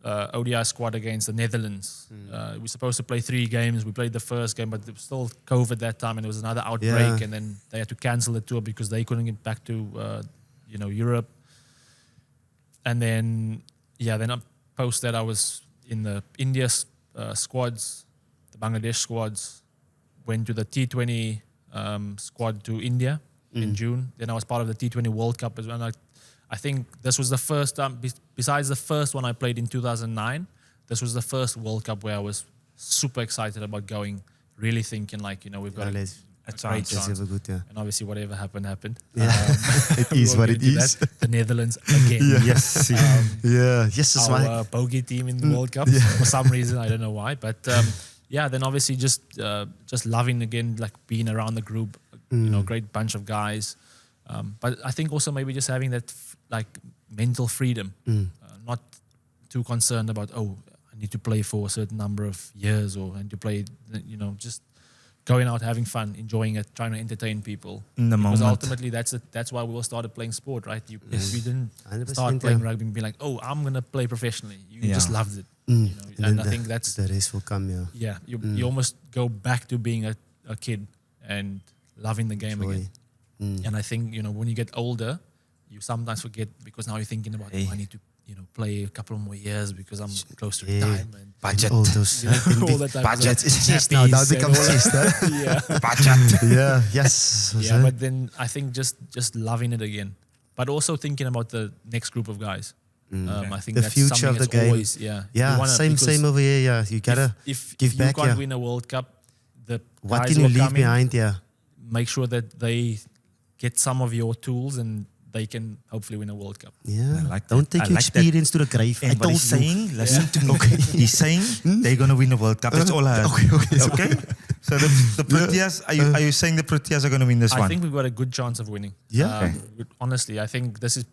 Speaker 3: ODI squad against the Netherlands. We were supposed to play 3 games. We played the first game, but it was still COVID that time, and there was another outbreak, and then they had to cancel the tour because they couldn't get back to Europe. And then then post that I was in the India squads, the Bangladesh squads, went to the T20 squad to India in June. Then I was part of the T20 World Cup as well. And I think this was the first time, besides the first one I played in 2009, this was the first World Cup where I was super excited about going, really thinking like, we've got great
Speaker 2: chance.
Speaker 3: chance.
Speaker 1: Good, yeah.
Speaker 3: And obviously, whatever happened.
Speaker 1: Yeah. It is
Speaker 3: we
Speaker 1: what
Speaker 3: won't
Speaker 1: it
Speaker 3: get into
Speaker 1: is.
Speaker 3: that. The Netherlands again.
Speaker 2: Yes.
Speaker 1: Yes, that's why.
Speaker 3: Our bogey team in the World Cup for some reason. I don't know why. But then obviously just loving again, like being around the group, great bunch of guys. But I think also maybe just having that mental freedom, not too concerned about, I need to play for a certain number of years or I need to play, just going out, having fun, enjoying it, trying to entertain people.
Speaker 2: In the
Speaker 3: because
Speaker 2: moment.
Speaker 3: ultimately that's why we all started playing sport, right? You didn't
Speaker 1: 100%,
Speaker 3: start playing rugby and be like, I'm going to play professionally. You just loved it. And I think that's...
Speaker 1: The rest will come,
Speaker 3: Yeah, you almost go back to being a kid and loving the game again. And I think, when you get older, you sometimes forget because now you're thinking about, I need to, play a couple more years because I'm close to retirement.
Speaker 2: Budget.
Speaker 1: All those
Speaker 3: All that type of
Speaker 1: budget.
Speaker 3: stuff.
Speaker 1: It's chest now. That becomes chest.
Speaker 3: Yeah.
Speaker 2: Budget.
Speaker 1: Yeah. Yes.
Speaker 3: Yeah, but then I think just loving it again, but also thinking about the next group of guys. I think
Speaker 1: The
Speaker 3: that's
Speaker 1: future
Speaker 3: something
Speaker 1: of the
Speaker 3: that's
Speaker 1: game.
Speaker 3: always,
Speaker 1: Yeah.
Speaker 3: You
Speaker 1: Same over here. Yeah. You gotta
Speaker 3: if
Speaker 1: give back.
Speaker 3: you can't win a World Cup, the
Speaker 1: What
Speaker 3: guys
Speaker 1: can you
Speaker 3: who are
Speaker 1: leave
Speaker 3: coming,
Speaker 1: behind? Yeah.
Speaker 3: make sure that they get some of your tools and they can hopefully win a World Cup.
Speaker 1: Yeah.
Speaker 2: like
Speaker 1: Don't
Speaker 2: that.
Speaker 1: take
Speaker 2: I
Speaker 1: your
Speaker 2: like that.
Speaker 1: experience to the grave. I
Speaker 2: And what
Speaker 1: told
Speaker 2: he's
Speaker 1: you.
Speaker 2: saying, listen to me. Okay. He's saying they're going to win the World Cup. That's all I heard. Okay. So the Proteas, are you saying the Proteas are going to win this
Speaker 3: I
Speaker 2: one?
Speaker 3: think we've got a good chance of winning.
Speaker 1: Yeah.
Speaker 3: Honestly, I think this is,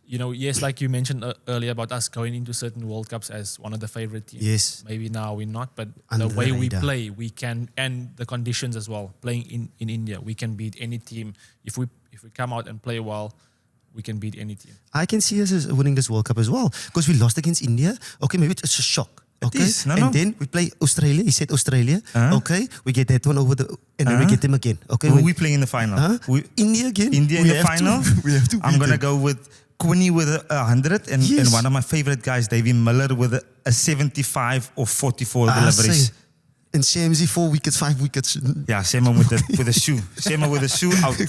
Speaker 3: yes, like you mentioned earlier about us going into certain World Cups as one of the favorite teams.
Speaker 1: Yes.
Speaker 3: Maybe now we're not, but
Speaker 1: Under
Speaker 3: the way
Speaker 1: the
Speaker 3: we
Speaker 1: radar.
Speaker 3: play, we can, and the conditions as well. Playing in India, we can beat any team. If we come out and play well, we can beat any team.
Speaker 1: I can see us as winning this World Cup as well because we lost against India. Okay, maybe it's a shock. Okay,
Speaker 2: is. No,
Speaker 1: and
Speaker 2: no.
Speaker 1: then we play Australia. He said Australia. Okay, we get that one over and then we get them again. Okay,
Speaker 2: Who we playing in the final?
Speaker 1: India again.
Speaker 2: India in
Speaker 1: We
Speaker 2: the
Speaker 1: have
Speaker 2: final.
Speaker 1: we have to.
Speaker 2: I'm
Speaker 1: beat
Speaker 2: going to
Speaker 1: them.
Speaker 2: go with Quinny with a 100 and one of my favorite guys, Davy Miller, with a 75 or 44 deliveries.
Speaker 1: Say. And Shamsi 4 wickets, 5 wickets.
Speaker 2: Yeah, Sema with the shoe. Sema with the shoe out.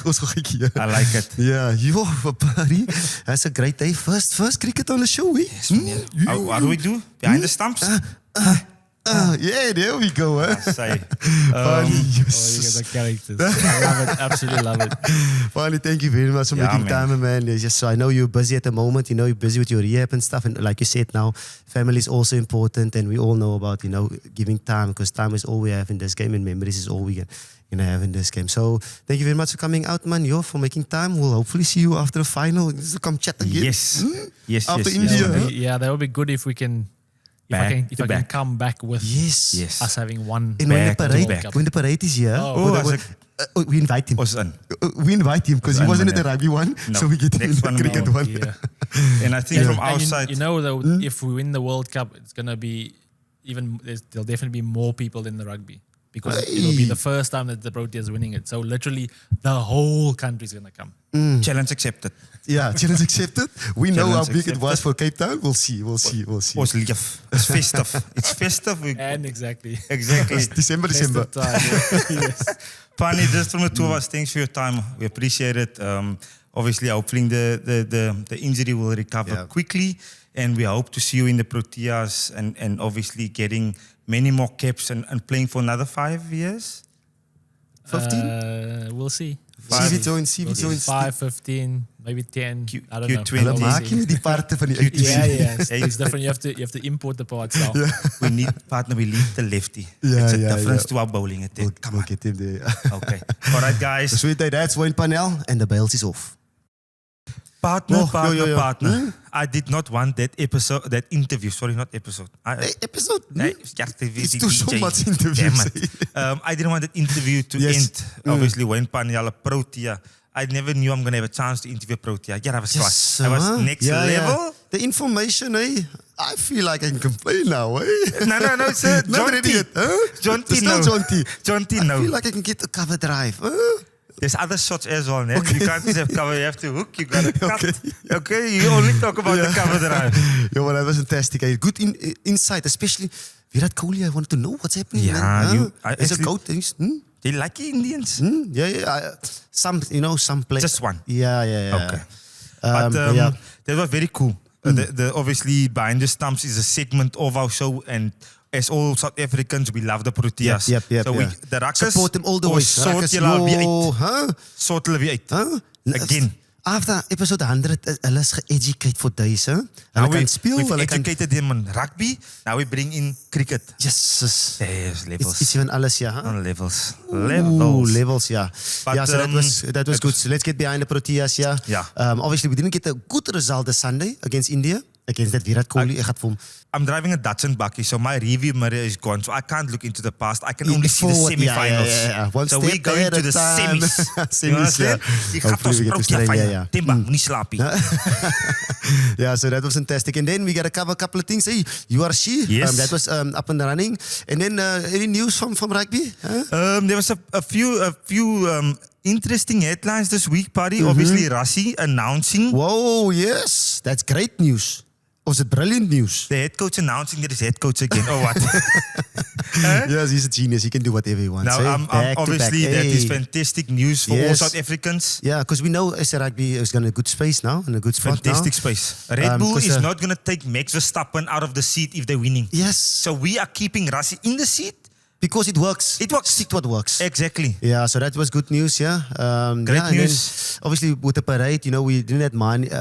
Speaker 2: I like it.
Speaker 1: Yeah, buddy. That's a great day. First cricket on the show, eh?
Speaker 2: Yes, how do we do? Behind the stumps?
Speaker 1: Yeah, there we go. Eh?
Speaker 2: Say.
Speaker 3: Oh, you guys are characters. I love it. Absolutely love it.
Speaker 1: Finally, thank you very much for making time, man. It's just, so I know you're busy at the moment. You're busy with your rehab and stuff. And like you said now, family is also important. And we all know about, giving time because time is all we have in this game and memories is all we can have in this game. So thank you very much for coming out, man. For making time. We'll hopefully see you after the final. Just come chat again.
Speaker 2: Yes. Yes.
Speaker 1: After
Speaker 2: yes,
Speaker 1: India.
Speaker 2: yes.
Speaker 3: Yeah, that would be good if we can. If I can come back with us having one.
Speaker 1: And when the parade is here, we invite him. We invite him because he wasn't at the rugby one, so we get him in the cricket one.
Speaker 3: Yeah.
Speaker 2: And I think from our side,
Speaker 3: though, if we win the World Cup, it's gonna be there'll definitely be more people in the rugby. Because it'll be the first time that the Proteas are winning it. So literally the whole country's going to come.
Speaker 2: Challenge accepted.
Speaker 1: Yeah, challenge accepted. We know how big
Speaker 2: accepted.
Speaker 1: it was for Cape Town. We'll see.
Speaker 2: Ons lief. It's festive. It's festive.
Speaker 3: And exactly.
Speaker 2: Exactly.
Speaker 1: December.
Speaker 3: Festive time, yeah. Yes.
Speaker 2: Pani, just from the two of us, thanks for your time. We appreciate it. Obviously, hopefully the injury will recover quickly. And we hope to see you in the Proteas and obviously getting many more caps and playing for another 5 years?
Speaker 3: 15? We'll see.
Speaker 1: CV join.
Speaker 3: 5, 15, maybe 10. I don't know.
Speaker 2: Q20.
Speaker 1: Maak je die parten van die
Speaker 3: Yeah. It's different. You have to import the parts now.
Speaker 2: We need partner, we need the lefty.
Speaker 1: Yeah,
Speaker 2: it's a difference to our bowling attack.
Speaker 1: Come on, get him there.
Speaker 2: Okay. All right, guys.
Speaker 1: Sweet day, that's Wayne Parnell and the bells is off.
Speaker 2: Partner. I did not want that interview. Sorry, not episode.
Speaker 1: Episode?
Speaker 2: It's
Speaker 1: too so much interviews.
Speaker 2: I didn't want that interview to end. Obviously, Wayne Parnell, a Protea. I never knew I'm going to have a chance to interview Protea. Yeah, I was class. I was next level.
Speaker 1: Yeah. The information, I feel like I can complain now,
Speaker 2: No, sir.
Speaker 1: Not ready yet,
Speaker 2: John T.
Speaker 1: Still
Speaker 2: No.
Speaker 1: John T.
Speaker 2: No.
Speaker 1: I feel like I can get the cover drive.
Speaker 2: There's other shots as well, man. Okay. You can't just have cover, you have to hook, you got to cut. Okay, you only talk about the cover drive.
Speaker 1: Yeah, well, that was fantastic. Good insight, especially Virat Kohli. I wanted to know what's happening.
Speaker 2: Yeah,
Speaker 1: as a coach.
Speaker 2: They like Indians?
Speaker 1: Yeah. Some players.
Speaker 2: Just one?
Speaker 1: Yeah.
Speaker 2: Okay. But that was very cool. Obviously, Behind the Stumps is a segment of our show and as all South Africans, we love the Proteas.
Speaker 1: Yep.
Speaker 2: So we, the Rakkers,
Speaker 1: support them all the way.
Speaker 2: Sort julle weer uit.
Speaker 1: Huh?
Speaker 2: Sort hulle weer uit.
Speaker 1: Huh?
Speaker 2: Again.
Speaker 1: After episode 100, hulle is ge-educate for days, huh?
Speaker 2: Now
Speaker 1: Hulle kan speel,
Speaker 2: we've
Speaker 1: hulle kan...
Speaker 2: educated them on rugby. Now we bring in cricket.
Speaker 1: Yes.
Speaker 2: There's levels.
Speaker 1: It's even alles, ja. Huh?
Speaker 2: On levels.
Speaker 1: Ooh, levels, yeah.
Speaker 2: But,
Speaker 1: yeah, so that was good. So let's get behind the Proteas, yeah.
Speaker 2: Yeah.
Speaker 1: Obviously, we didn't get a good result this Sunday against India. Against that Virat Kohli.
Speaker 2: I'm driving a Datsun bakkie, so my review mirror is gone. So I can't look into the past. I can only see the semi-finals.
Speaker 1: Yeah.
Speaker 2: So we're going to the semis. You understand? Die gaat ons proutjie van Timba, nie slaapie.
Speaker 1: Yeah, so that was fantastic. And then we got to cover a couple of things. Hey, URC,
Speaker 2: yes.
Speaker 1: That was up and running. And then any news from rugby? Huh?
Speaker 2: There was a few interesting headlines this week, Paddy. Obviously, Rassie announcing.
Speaker 1: Whoa, yes. That's great news. Or is it brilliant news?
Speaker 2: The head coach announcing that he's head coach again. Oh, what?
Speaker 1: Yes, he's a genius. He can do whatever he wants.
Speaker 2: Now, obviously, that is fantastic news for all South Africans.
Speaker 1: Yeah, because we know SA Rugby is in a good space now, in a good spot
Speaker 2: fantastic
Speaker 1: now.
Speaker 2: Space. Red Bull is not going to take Max Verstappen out of the seat if they're winning.
Speaker 1: Yes.
Speaker 2: So we are keeping Rassie in the seat.
Speaker 1: Because it works.
Speaker 2: It works.
Speaker 1: Stick to what works.
Speaker 2: Exactly.
Speaker 1: Yeah, so that was good news, yeah.
Speaker 2: Great news.
Speaker 1: Then, obviously, with the parade, we didn't have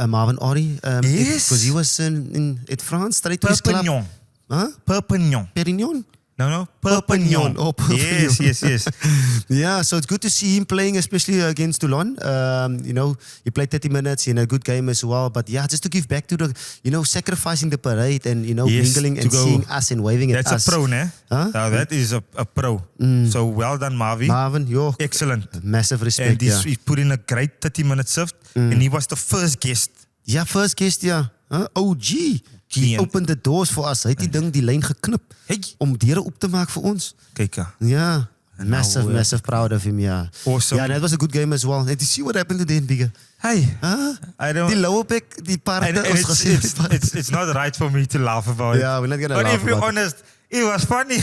Speaker 1: Marvin Ori.
Speaker 2: Yes.
Speaker 1: Because he was at France, straight to his club.
Speaker 2: Perpignan.
Speaker 1: Huh? Perignon?
Speaker 2: No. Perpignan.
Speaker 1: Oh, Perpignan.
Speaker 2: Yes.
Speaker 1: Yeah, so it's good to see him playing, especially against Toulon. He played 30 minutes in a good game as well. But yeah, just to give back to the, mingling the parade and, mingling and seeing us and waving at us.
Speaker 2: That's a pro, ne?
Speaker 1: Huh?
Speaker 2: Now, that is a pro. So well done,
Speaker 1: Marvin, yo.
Speaker 2: Excellent.
Speaker 1: Massive respect,
Speaker 2: and he put in a great 30-minute shift. And he was the first guest.
Speaker 1: Yeah, first guest, yeah. OG. He opened the doors for us. Hy het die ding, die lyn geknip. Om deure op te maak vir ons.
Speaker 2: Kyk.
Speaker 1: Yeah. Massive proud of him, yeah.
Speaker 2: Awesome.
Speaker 1: Yeah, that was a good game as well. And you see what happened today in Bigger?
Speaker 2: Hey.
Speaker 1: Huh?
Speaker 2: I don't...
Speaker 1: Die lower back, die parte.
Speaker 2: It's not right for me to laugh about it.
Speaker 1: Yeah, we're not going to laugh
Speaker 2: about it. But if you're
Speaker 1: about
Speaker 2: honest, it was funny.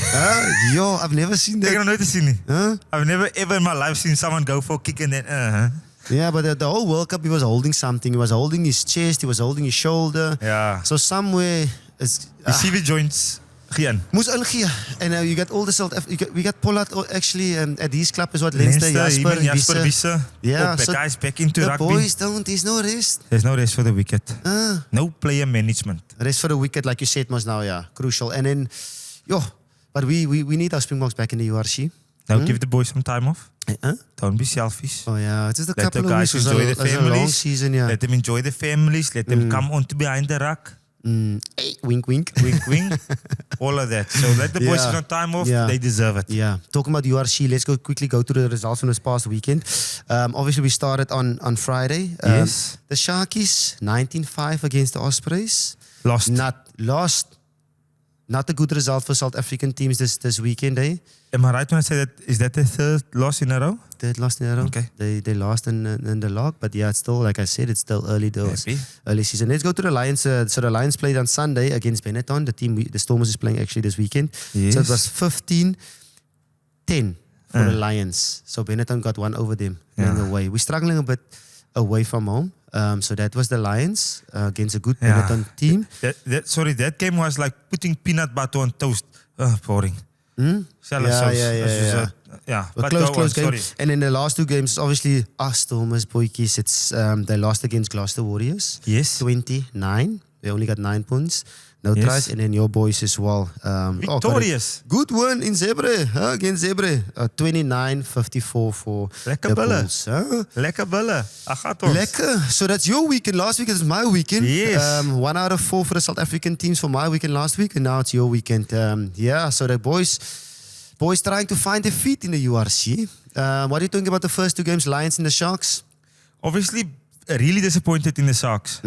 Speaker 1: Yo, I've never seen that.
Speaker 2: Ek het nog nooit gesien nie.
Speaker 1: Huh?
Speaker 2: I've never ever in my life seen someone go for a kick and then
Speaker 1: Yeah, but the whole World Cup, he was holding something. He was holding his chest. He was holding his shoulder.
Speaker 2: Yeah.
Speaker 1: So somewhere...
Speaker 2: The CV joints geen.
Speaker 1: Moes ingee. And you got all the South we got Pollard actually at his club as well. Leinster,
Speaker 2: Jasper Wiese.
Speaker 1: Yeah,
Speaker 2: the guys back into
Speaker 1: the
Speaker 2: rugby.
Speaker 1: The boys there's no rest.
Speaker 2: There's no rest for the wicked. No player management.
Speaker 1: Rest for the wicked, like you said, must now, yeah. Crucial. And then, but we need our Springboks back in the URC.
Speaker 2: Now give the boys some time off.
Speaker 1: Huh?
Speaker 2: Don't be selfish.
Speaker 1: Oh yeah, it's just a
Speaker 2: let
Speaker 1: couple
Speaker 2: the guys
Speaker 1: of weeks.
Speaker 2: enjoy the families.
Speaker 1: A long season, yeah.
Speaker 2: Let them enjoy the families. Let them come on to behind the ruck.
Speaker 1: Hey, wink, wink.
Speaker 2: Wink, wink. All of that. So let the boys have some time off.
Speaker 1: Yeah.
Speaker 2: They deserve it.
Speaker 1: Yeah. Talking about URC, let's quickly go to the results from this past weekend. Obviously, we started on Friday.
Speaker 2: Yes.
Speaker 1: The Sharkies, 19-5 against the Ospreys.
Speaker 2: Lost.
Speaker 1: Not a good result for South African teams this weekend, eh?
Speaker 2: Am I right when I say that? Is that the third loss in a row?
Speaker 1: Third loss in a row.
Speaker 2: Okay.
Speaker 1: They lost in the log, but yeah, it's still, like I said, it's still early doors. Early season. Let's go to the Lions. So the Lions played on Sunday against Benetton. The team the Stormers is playing actually this weekend.
Speaker 2: Yes.
Speaker 1: So it was 15-10 for the Lions. So Benetton got one over them playing away. We're struggling a bit away from home. So that was the Lions against a good Benetton team.
Speaker 2: That game was like putting peanut butter on toast. Boring.
Speaker 1: Yeah. But close game.
Speaker 2: Sorry.
Speaker 1: And in the last two games, obviously, Stormers, boykies, it's they lost against Gloucester Warriors.
Speaker 2: Yes.
Speaker 1: 29. They only got 9 points. No tries. And then your boys as well.
Speaker 2: Victorious.
Speaker 1: Good win in Zebre against Zebre. 29-54 for
Speaker 2: Lekker
Speaker 1: the
Speaker 2: bulle.
Speaker 1: Bulls. Huh?
Speaker 2: Lekker bulle. Gaat ons.
Speaker 1: Lekker. So that's your weekend. Last week is my weekend.
Speaker 2: Yes.
Speaker 1: 1 out of 4 for the South African teams for my weekend last week. And now it's your weekend. So the boys trying to find their feet in the URC. What do you think about the first 2 games, Lions and the Sharks?
Speaker 2: Obviously, really disappointed in the Sharks.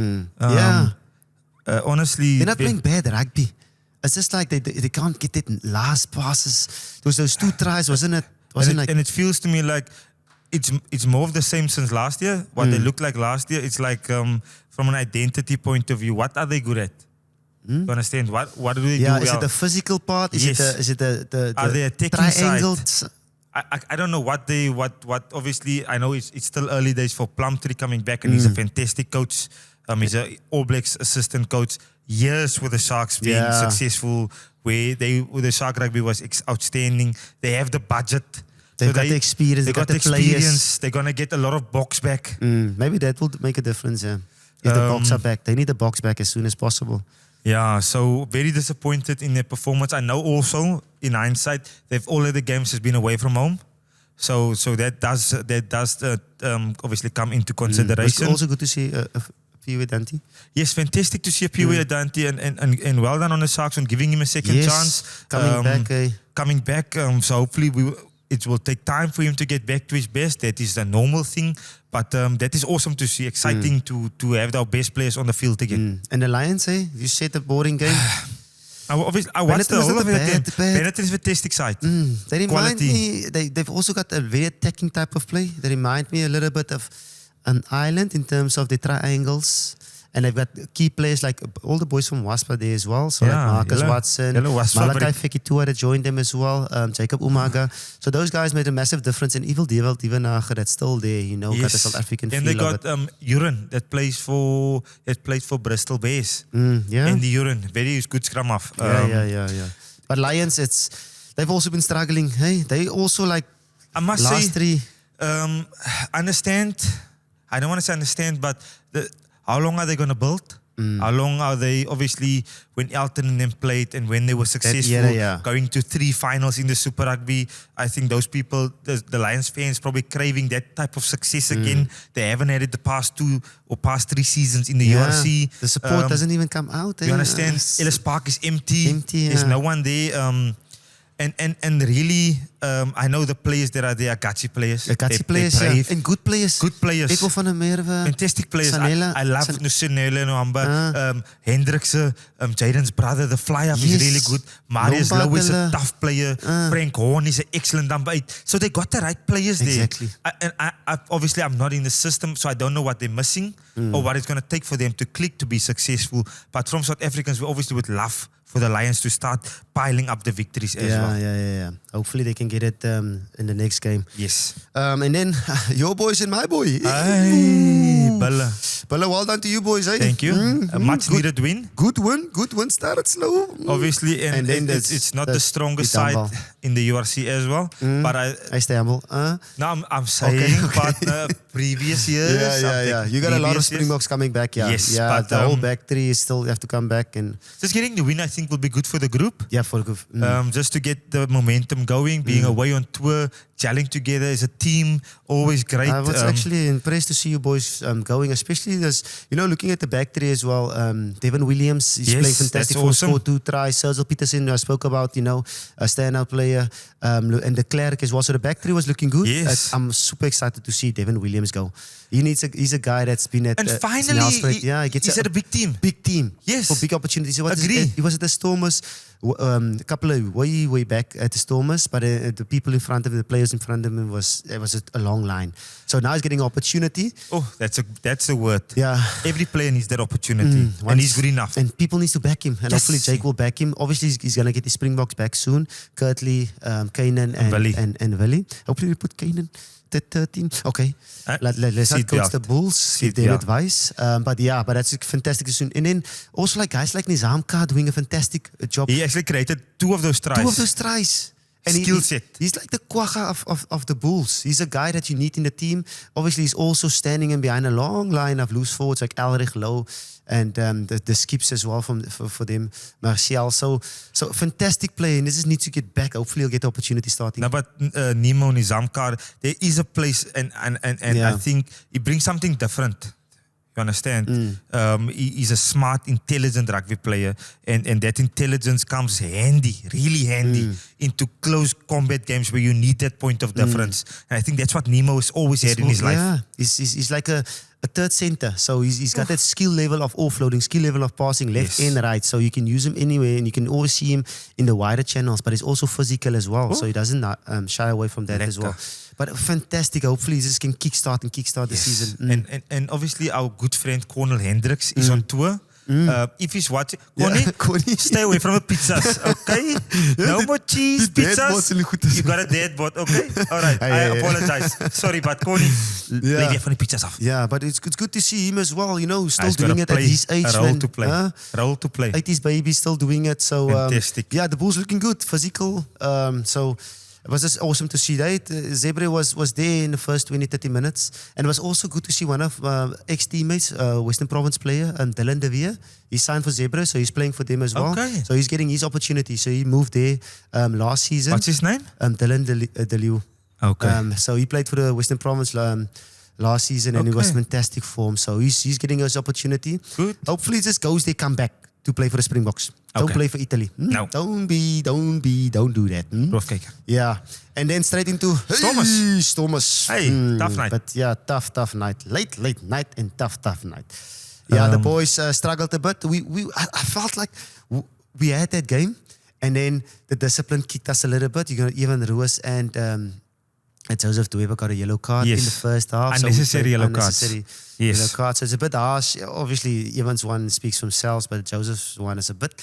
Speaker 2: Honestly,
Speaker 1: they're not playing bad rugby. It's just like they can't get it last passes. Those 2 tries, wasn't it?
Speaker 2: And it feels to me like it's more of the same since last year. What they looked like last year, it's like from an identity point of view, what are they good at? You understand? What do they do well?
Speaker 1: Is it the physical part? Is it the
Speaker 2: are they attacking
Speaker 1: triangled
Speaker 2: side? I don't know what obviously I know it's still early days for Plumtree coming back, and he's a fantastic coach. He's an All Blacks assistant coach. Years with the Sharks being successful, where the Shark Rugby was outstanding. They have the budget.
Speaker 1: They've got the experience.
Speaker 2: They got the experience. They're going to get a lot of Boks back.
Speaker 1: Maybe that will make a difference, yeah. If the Boks are back. They need the Boks back as soon as possible.
Speaker 2: Yeah, so very disappointed in their performance. I know also, in hindsight, all of the games has been away from home. So that does obviously come into consideration.
Speaker 1: It's also good to see Piwe Dante.
Speaker 2: Yes, fantastic to see Piwe Dante and well done on the Sharks on giving him a second chance. Coming back. So hopefully it will take time for him to get back to his best. That is a normal thing. But that is awesome to see. Exciting to have our best players on the field again.
Speaker 1: And the Lions, you said a boring game.
Speaker 2: I watched the whole of it again. Benetton is a fantastic side.
Speaker 1: They remind me, they've also got a very attacking type of play. They remind me a little bit of an Ireland in terms of the triangles. And they've got key players like all the boys from Waspa there as well. So like Marcus Watson, Malakai Fekitua that joined them as well, Jacob Umaga. So those guys made a massive difference. And Evil Dievenage that's still there, got the South African feel.
Speaker 2: And they got Uren that plays for Bristol Bears.
Speaker 1: And
Speaker 2: the Uren, very good scrum half.
Speaker 1: Yeah. But Lions, they've also been struggling. Hey, they also I
Speaker 2: must say, understand. I don't want to say understand, but how long are they going to build? How long are they, obviously, when Elton and them played and when they were successful, going to 3 finals in the Super Rugby, I think those people, the Lions fans, probably craving that type of success again. They haven't had it the past 2 or past 3 seasons in the URC.
Speaker 1: The support doesn't even come out.
Speaker 2: You understand? Ellis Park is empty. There's no one there. And really, I know the players that are there are Gachi players.
Speaker 1: And good players.
Speaker 2: Good players.
Speaker 1: People van der Merwe.
Speaker 2: Fantastic players. I love Nusinele Noamba. Hendrikse, Jaden's brother, the fly-up is really good. Marius Lowe is a tough player. Frank Horn is an excellent number 8. So they got the right players there.
Speaker 1: Exactly.
Speaker 2: Obviously, I'm not in the system, so I don't know what they're missing or what it's going to take for them to click to be successful. But from South Africans, we obviously would love for the Lions to start piling up the victories as well.
Speaker 1: Yeah. Hopefully they can get it in the next game.
Speaker 2: Yes.
Speaker 1: And then your boys and my boy.
Speaker 2: Hey, Bella,
Speaker 1: well done to you boys. Eh?
Speaker 2: Thank you. A much needed win.
Speaker 1: Good win. Started slow.
Speaker 2: Obviously, and then it's not the strongest side in the URC as well. But I
Speaker 1: stay humble.
Speaker 2: No, I'm saying, but previous years.
Speaker 1: Yeah. You got a lot of Springboks coming back.
Speaker 2: Yes,
Speaker 1: but the whole back three still have to come back. And
Speaker 2: just getting the win, I think, will be good for the group.
Speaker 1: Yeah, for the group.
Speaker 2: Just to get the momentum going, being away on tour, gelling together as a team, always great.
Speaker 1: I was actually impressed to see you boys going, especially this, looking at the back three as well. Devin Williams, he's playing fantastic for awesome. Scored 2 tries. Sergio Peterson, I spoke about, a standout player. And de Klerk as well. So the back three was looking good.
Speaker 2: Yes.
Speaker 1: I'm super excited to see Devin Williams go. He's a guy that's been at...
Speaker 2: And finally, he's at a big team.
Speaker 1: Big team.
Speaker 2: Yes.
Speaker 1: For big opportunities.
Speaker 2: Agree.
Speaker 1: He was at the Stormers a couple of way back at the Stormers, but the people in front of him, the players in front of him, it was a long line. So now he's getting opportunity.
Speaker 2: Oh, that's the word.
Speaker 1: Yeah.
Speaker 2: Every player needs that opportunity. And he's good enough.
Speaker 1: And people need to back him. And hopefully Jake will back him. Obviously, he's going to get the Springboks back soon. Kurtley, Kanan and Willie. Hopefully we put Kanan the 13. Okay. Let's not coach the Bulls, give their advice. But that's fantastic soon. And then also guys like Nizamka doing a fantastic job.
Speaker 2: He actually created 2 of those tries.
Speaker 1: And
Speaker 2: skill set.
Speaker 1: He's like the Quagga of the Bulls. He's a guy that you need in the team. Obviously, he's also standing in behind a long line of loose forwards like Elrich, Lowe, and the skips as well for them, Martial. So fantastic play, and this needs to get back. Hopefully, he'll get the opportunity starting.
Speaker 2: No, but Nemo Nizamkar, there is a place, and I think he brings something different. You understand? He's a smart, intelligent rugby player, and that intelligence comes really handy into close combat games where you need that point of difference. And I think that's what Nemo has always had in his life.
Speaker 1: Yeah, he's like a third center. So he's got that skill level of offloading, skill level of passing left and right. So you can use him anywhere, and you can always see him in the wider channels. But he's also physical as well. So he doesn't shy away from that as well. But fantastic. Hopefully this can kickstart the season.
Speaker 2: And obviously our good friend Cornel Hendricks is on tour. If he's watching,
Speaker 1: Connie.
Speaker 2: stay away from the pizzas, okay? No more cheese, pizzas. You got a dead bot, okay? All right, I apologize. Sorry, but Connie, leave away from the pizzas off.
Speaker 1: Yeah, but it's good to see him as well, still
Speaker 2: He's
Speaker 1: doing
Speaker 2: gotta
Speaker 1: it at
Speaker 2: play
Speaker 1: his age.
Speaker 2: a role to play. Role to play.
Speaker 1: 80s baby still doing it. So
Speaker 2: Fantastic.
Speaker 1: yeah, the Bulls looking good, physical. So it was just awesome to see that. Zebre was there in the first 20-30 minutes. And it was also good to see one of ex-teammates, Western Province player, Dylan De Vere. He signed for Zebre, so he's playing for them as well.
Speaker 2: Okay.
Speaker 1: So he's getting his opportunity. So he moved there last season.
Speaker 2: What's his name?
Speaker 1: Dylan De Leeuw.
Speaker 2: Okay.
Speaker 1: So he played for the Western Province last season, and it was fantastic form. So he's getting his opportunity.
Speaker 2: Good.
Speaker 1: Hopefully it just goes, they come back to play for the Springboks. Don't play for Italy.
Speaker 2: No.
Speaker 1: Don't do that. Yeah. And then straight into Stormers.
Speaker 2: Hey, tough night.
Speaker 1: But yeah, tough night. Late night and tough night. Yeah, the boys struggled a bit. I felt like we had that game, and then the discipline kicked us a little bit. You got even Ruas and Joseph Dweber got a yellow card in the first half.
Speaker 2: Unnecessary yellow cards.
Speaker 1: Yellow cards. So it's a bit harsh. Obviously, Evans' one speaks for himself, but Joseph's one is a bit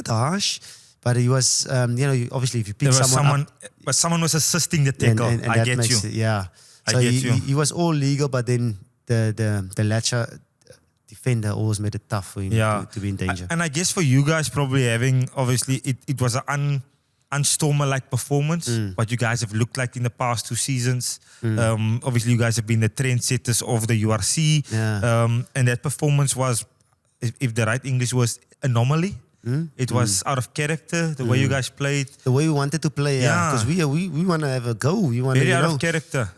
Speaker 1: harsh. But he was, obviously, if you pick someone up,
Speaker 2: but someone was assisting the tackle.
Speaker 1: and
Speaker 2: I get you.
Speaker 1: Yeah.
Speaker 2: I
Speaker 1: So
Speaker 2: get you.
Speaker 1: he was all legal, but then the Latcher defender always made it tough for him to be in danger.
Speaker 2: And I guess for you guys probably having, obviously, it was an unstormer-like performance, what you guys have looked like in the past 2 seasons. Obviously, you guys have been the trendsetters of the URC.
Speaker 1: Yeah.
Speaker 2: And that performance was, if the right English was, anomaly. It was out of character, the way you guys played.
Speaker 1: The way we wanted to play, because we want to have a go. We want
Speaker 2: Very
Speaker 1: to,
Speaker 2: out of character.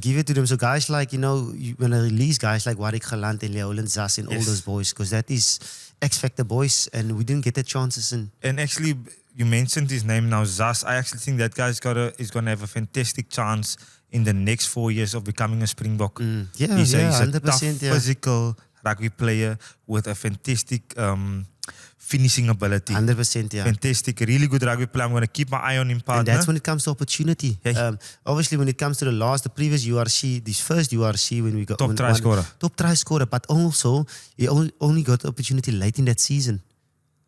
Speaker 1: give it to them. So guys like, you want to release guys like Warwick Galant and Leoland Zas and all those boys, because that is X-Factor boys, and we didn't get the chances.
Speaker 2: And actually, you mentioned his name now, Zas. I actually think that guy is going to have a fantastic chance in the next 4 years of becoming a Springbok.
Speaker 1: Yeah,
Speaker 2: he's a
Speaker 1: 100%,
Speaker 2: tough, physical rugby player with a fantastic finishing ability.
Speaker 1: 100%, yeah.
Speaker 2: Fantastic, really good rugby player. I'm going to keep my eye on him, partner.
Speaker 1: And that's when it comes to opportunity. Obviously, when it comes to the previous URC, this first URC, when we got
Speaker 2: top try scorer,
Speaker 1: but also he only got the opportunity late in that season.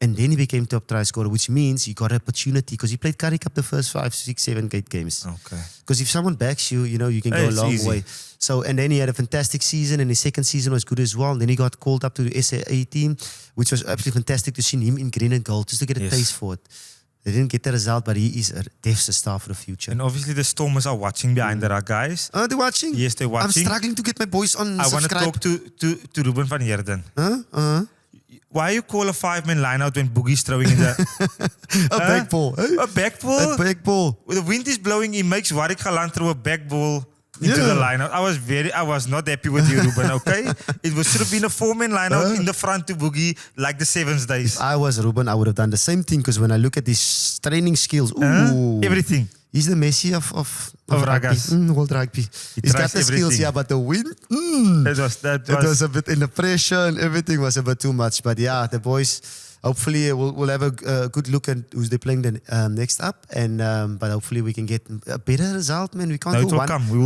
Speaker 1: And then he became top try scorer, which means he got an opportunity because he played Currie Cup the first 5, 6, 7, 8 games.
Speaker 2: Okay.
Speaker 1: Because if someone backs you, you can go a long way. So, and then he had a fantastic season, and his second season was good as well. And then he got called up to the SAA team, which was absolutely fantastic to see him in Green&Gold, just to get a taste for it. They didn't get the result, but he is a definite star for the future.
Speaker 2: And obviously the Stormers are watching behind the rug, guys.
Speaker 1: They're watching?
Speaker 2: Yes, they're watching.
Speaker 1: I'm struggling to get my boys on
Speaker 2: I want
Speaker 1: subscribe.
Speaker 2: to talk to Ruben van Heerden. Why you call a 5-man line out when Boogie's throwing in the...
Speaker 1: a back ball.
Speaker 2: A back ball?
Speaker 1: A back ball.
Speaker 2: When the wind is blowing, he makes Warwick Galant throw a back ball into the line out. I was not happy with you, Ruben, okay? Should have been a 4-man line out in the front to Boogie like the 7s days.
Speaker 1: If I was Ruben, I would have done the same thing, because when I look at his training skills,
Speaker 2: everything.
Speaker 1: He's the Messi of rugby. World rugby. He's got the skills, but the wind. That was a bit in the pressure, and everything was a bit too much. But yeah, the boys, hopefully we'll have a good look at who's they playing the next up, and but hopefully we can get a better result, man. We can't go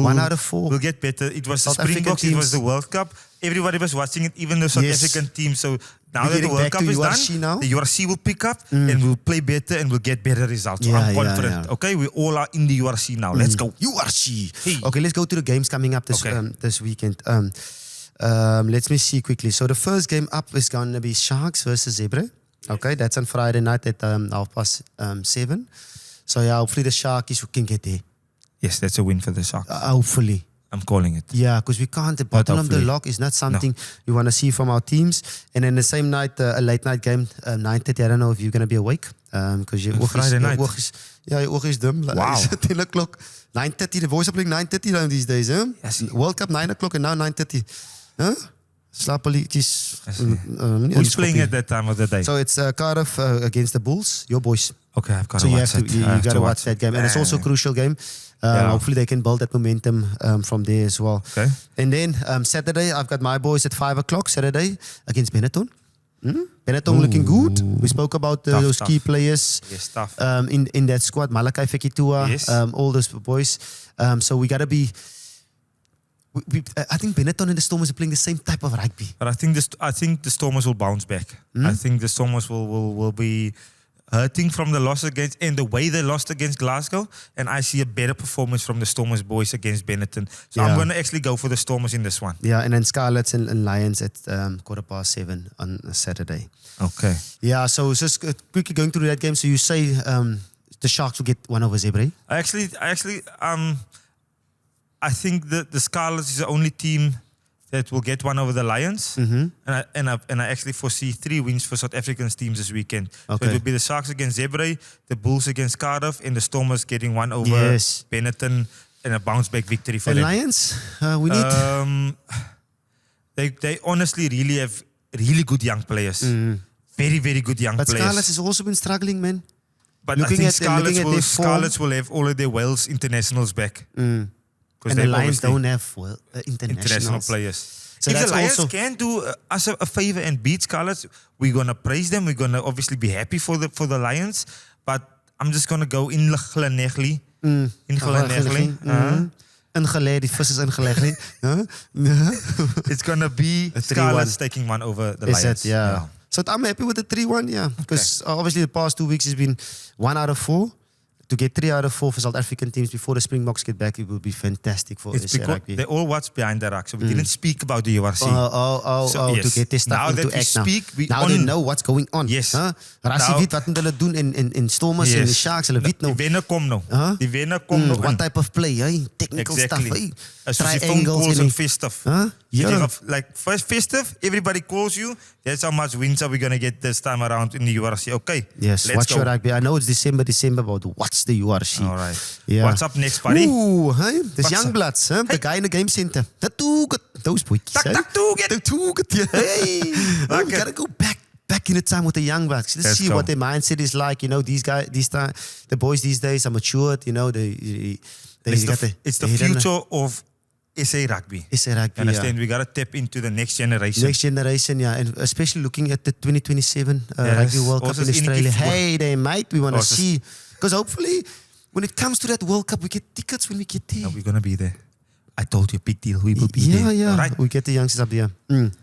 Speaker 1: one out of 4.
Speaker 2: We'll get better. It was the Springboks, it was the World Cup. Everybody was watching it, even the South African team. So now that the World Cup is done, the URC will pick up and we'll play better and we'll get better results. So I'm confident.
Speaker 1: Yeah.
Speaker 2: Okay, we all are in the URC now. Let's go.
Speaker 1: URC.
Speaker 2: Hey.
Speaker 1: Okay, let's go to the games coming up this weekend. Let me see quickly. So the first game up is going to be Sharks versus Zebre. Okay, that's on Friday night at 7:30. So yeah, hopefully the Sharkies can get there.
Speaker 2: Yes, that's a win for the Sharks.
Speaker 1: Hopefully.
Speaker 2: I'm calling it.
Speaker 1: Yeah, because we can't. The bottom of the lock is not something we want to see from our teams. And then the same night, a late night game, 9:30. I don't know if you're going to be awake. Because
Speaker 2: Friday night.
Speaker 1: Your oog is dim.
Speaker 2: Wow.
Speaker 1: 10 o'clock. 9:30. The boys are playing 9:30 now these days. Huh?
Speaker 2: Yes.
Speaker 1: World Cup 9 o'clock and now 9:30. Huh? Slapalietjies.
Speaker 2: Who's playing at that time of the day?
Speaker 1: So it's Cardiff against the Bulls. Your boys.
Speaker 2: Okay, I've got
Speaker 1: So
Speaker 2: to
Speaker 1: you
Speaker 2: watch
Speaker 1: have
Speaker 2: it.
Speaker 1: to, you got to watch that game. And it's also a crucial game. Hopefully they can build that momentum from there as well.
Speaker 2: Okay.
Speaker 1: And then Saturday, I've got my boys at 5 o'clock Saturday against Benetton. Benetton looking good. We spoke about those key players in that squad. Malakai Fekitua, all those boys. So we I think Benetton and the Stormers are playing the same type of rugby.
Speaker 2: But I think the Stormers will bounce back. I think the Stormers will be hurting from the loss against, and the way they lost against Glasgow, and I see a better performance from the Stormers boys against Benetton. So I'm going to actually go for the Stormers in this one.
Speaker 1: Yeah, and then Scarlets and Lions at 7:15 on a Saturday.
Speaker 2: Okay.
Speaker 1: Yeah, so just quickly going through that game. So you say the Sharks will get one over Zebra?
Speaker 2: I think the Scarlets is the only team that will get one over the Lions, and I actually foresee 3 wins for South African teams this weekend.
Speaker 1: Okay.
Speaker 2: So it will be the Sharks against Zebra, the Bulls against Cardiff, and the Stormers getting one over Benetton, and a bounce back victory for them.
Speaker 1: Lions, we need.
Speaker 2: They honestly really have really good young players, very very good young players.
Speaker 1: But Scarlets has also been struggling, man.
Speaker 2: But I think Scarlets will have all of their Wales internationals back.
Speaker 1: And the Lions don't have
Speaker 2: international players.
Speaker 1: So
Speaker 2: if the Lions
Speaker 1: also
Speaker 2: can do us a favor and beat Scarlets, we're gonna praise them. We're gonna obviously be happy for the Lions. But I'm just gonna go in Glenegly.
Speaker 1: Die vis is ingelegd.
Speaker 2: It's gonna be Scarlets taking one over the Lions.
Speaker 1: Is it? Yeah. So I'm happy with the 3-1, yeah. Because obviously the past 2 weeks has been 1 out of 4. To get 3 out of 4 for South African teams before the Springboks get back, it will be fantastic for
Speaker 2: it's
Speaker 1: SA
Speaker 2: because
Speaker 1: rugby.
Speaker 2: they all watch Behind the Ruck, so we didn't speak about the URC.
Speaker 1: Yes. To get this stuff
Speaker 2: now
Speaker 1: into
Speaker 2: that we
Speaker 1: act
Speaker 2: speak,
Speaker 1: now they know what's going on.
Speaker 2: Yes.
Speaker 1: Rassie weet wat hulle doen in Stormers en Sharks. Hulle weet nou.
Speaker 2: Die wenner kom nou. Die wenner kom nou.
Speaker 1: What type of play, hey? Technical stuff, hey?
Speaker 2: Triangles and festive.
Speaker 1: Yeah.
Speaker 2: Like first festive, everybody calls you. That's how much wins are we going to get this time around in the URC. Okay.
Speaker 1: Yes,
Speaker 2: let's
Speaker 1: watch your rugby. I know it's December, but what's the URC?
Speaker 2: All right.
Speaker 1: Yeah.
Speaker 2: What's up next, buddy?
Speaker 1: Ooh, hey, there's Youngbloods, huh? The guy in the game center. Those boykies. Hey, we gotta go back in the time with the Youngbloods. Let's see what their mindset is like. You know, the boys these days are matured. You know,
Speaker 2: it's the future of SA rugby.
Speaker 1: SA rugby,
Speaker 2: understand? We got to tap into the next generation.
Speaker 1: Next generation, yeah. And especially looking at the 2027 Rugby World Cup in Australia. Hey there, mate. We want to see. Because hopefully, when it comes to that World Cup, we get tickets when we get there.
Speaker 2: No, we're going to be there. I told you, big deal. We will be there.
Speaker 1: Yeah.
Speaker 2: Right.
Speaker 1: We get the youngsters up there.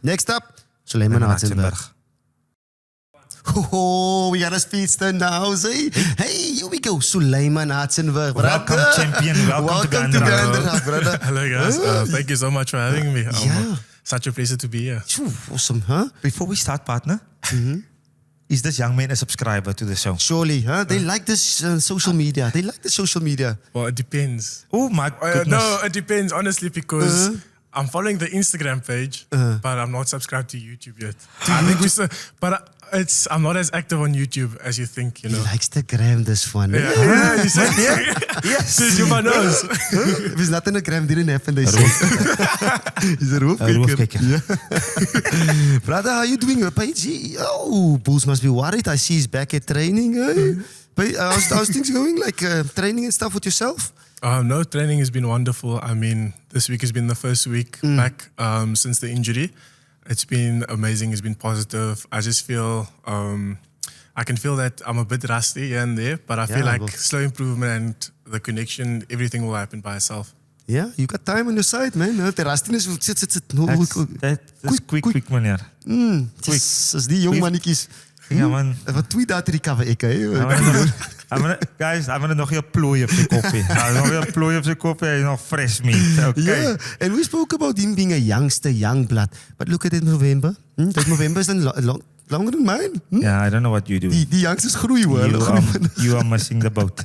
Speaker 1: Next up, Suleiman Hartzenberg. Oh, we got a speedster in the house, eh? Hey, here we go. Suleiman Hartzenberg.
Speaker 2: Welcome, champion. Welcome to
Speaker 1: Behind brother.
Speaker 4: Hello, guys. Thank you so much for having me. Such a pleasure to be here.
Speaker 1: Awesome, huh?
Speaker 2: Before we start, partner, is this young man a subscriber to the show?
Speaker 1: Surely, huh? They like this social media. They like the social media.
Speaker 4: Well, it depends.
Speaker 2: Oh, my goodness.
Speaker 4: No, it depends, honestly, because I'm following the Instagram page, but I'm not subscribed to YouTube yet. I'm not as active on YouTube as you think, you know.
Speaker 1: He likes to gram this one.
Speaker 4: Yeah, you said
Speaker 2: Yes.
Speaker 4: Says you my nose.
Speaker 1: If it's not in a gram, didn't happen, they say. He's a roofkicker. Yeah. Brother, how you doing? Oh, Bulls must be worried. I see he's back at training. How's things going? Like training and stuff with yourself?
Speaker 4: No, training has been wonderful. I mean, this week has been the first week back since the injury. It's been amazing. It's been positive. I just feel, I can feel that I'm a bit rusty here and there, but I feel like slow improvement and the connection, everything will happen by itself.
Speaker 1: Yeah, you got time on your side, man. The rustiness will sit.
Speaker 2: That's quick, meneer.
Speaker 1: Quick. As die jong mannetjies.
Speaker 2: Ja, man.
Speaker 1: Wat twee dae recover ek, hè?
Speaker 2: Guys, I'm gonna nog heel plooi op zijn koppie. Nog heel plooi op zijn koppie en nog fresh meat. Okay.
Speaker 1: Yeah, and we spoke about him being a young blood. But look at it November. That November is longer than mine.
Speaker 2: Yeah, I don't know what you do.
Speaker 1: Die youngsters groeien, hoor.
Speaker 2: You are missing the boat.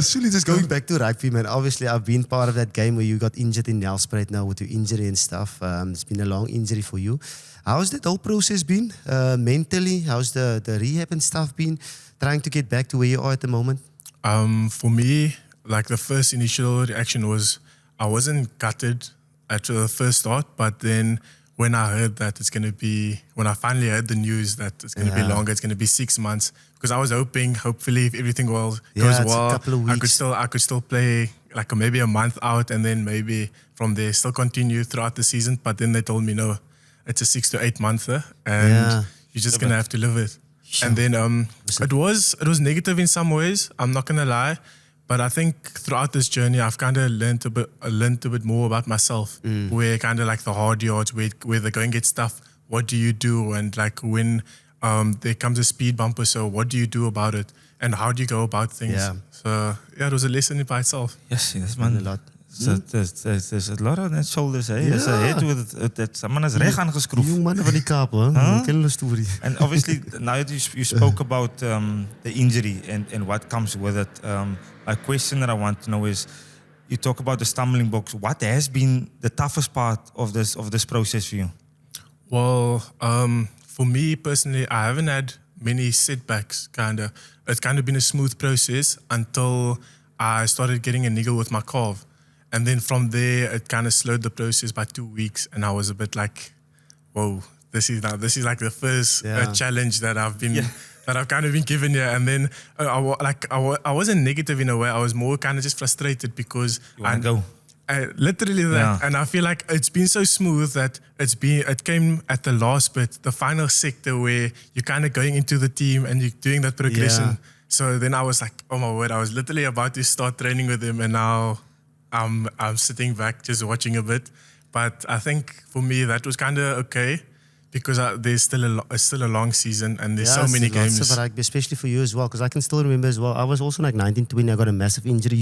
Speaker 1: Suli, just going back to rugby, man. Obviously, I've been part of that game where you got injured in Nelspruit now with your injury and stuff. It's been a long injury for you. How's that whole process been? Mentally, how's the rehab and stuff been? Trying to get back to where you are at the moment?
Speaker 4: For me, like the first initial reaction was I wasn't gutted at the first start, but then when I heard that when I finally heard the news that it's going to be longer, it's going to be 6 months, because I was hopefully if everything goes well,
Speaker 1: a couple of weeks.
Speaker 4: I could still play like maybe a month out and then maybe from there still continue throughout the season. But then they told me, no, it's a 6 to 8 monther and you're just going to have to live it. Sure. And then it was negative in some ways, I'm not going to lie. But I think throughout this journey, I've kind of learned a bit more about myself. Where kind of like the hard yards, where they go and get stuff. What do you do? And like when there comes a speed bumper, so what do you do about it? And how do you go about things?
Speaker 1: Yeah.
Speaker 4: So yeah, it was a lesson by itself.
Speaker 2: Yes, man.
Speaker 1: A lot.
Speaker 2: So there's a lot on that shoulders, eh? There's a head with that someone has reg aangeskroef.
Speaker 1: Jong mannen van die Kaap, hoor. Ken hulle storie.
Speaker 2: And obviously, now that you spoke about the injury and what comes with it, a question that I want to know is, you talk about the stumbling blocks. What has been the toughest part of this process for you?
Speaker 4: Well, for me personally, I haven't had many setbacks. It's kind of been a smooth process until I started getting a niggle with my calf. And then from there, it kind of slowed the process by 2 weeks. And I was a bit like, whoa, this is like the first challenge that I've been, that I've kind of been given here. And then I wasn't negative in a way. I was more kind of just frustrated because
Speaker 2: you want to go.
Speaker 4: Literally that. And I feel like it's been so smooth that it came at the last bit, the final sector where you're kind of going into the team and you're doing that progression.
Speaker 1: Yeah.
Speaker 4: So then I was like, oh my word, I was literally about to start training with him, and now I'm sitting back just watching a bit. But I think for me that was kind of okay, because there's still a long season and there's so many games.
Speaker 1: Lots of rugby, especially for you as well, because I can still remember as well. I was also like 19, 20. I got a massive injury.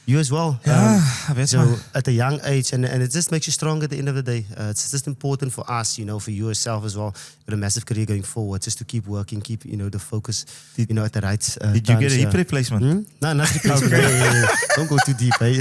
Speaker 1: You as well. So at a young age, and it just makes you stronger at the end of the day. It's just important for us, for you yourself as well. With a massive career going forward, just to keep working, keep the focus, at the right.
Speaker 2: Did you get a hip replacement?
Speaker 1: No, not replacement. Okay. Don't go too deep, eh?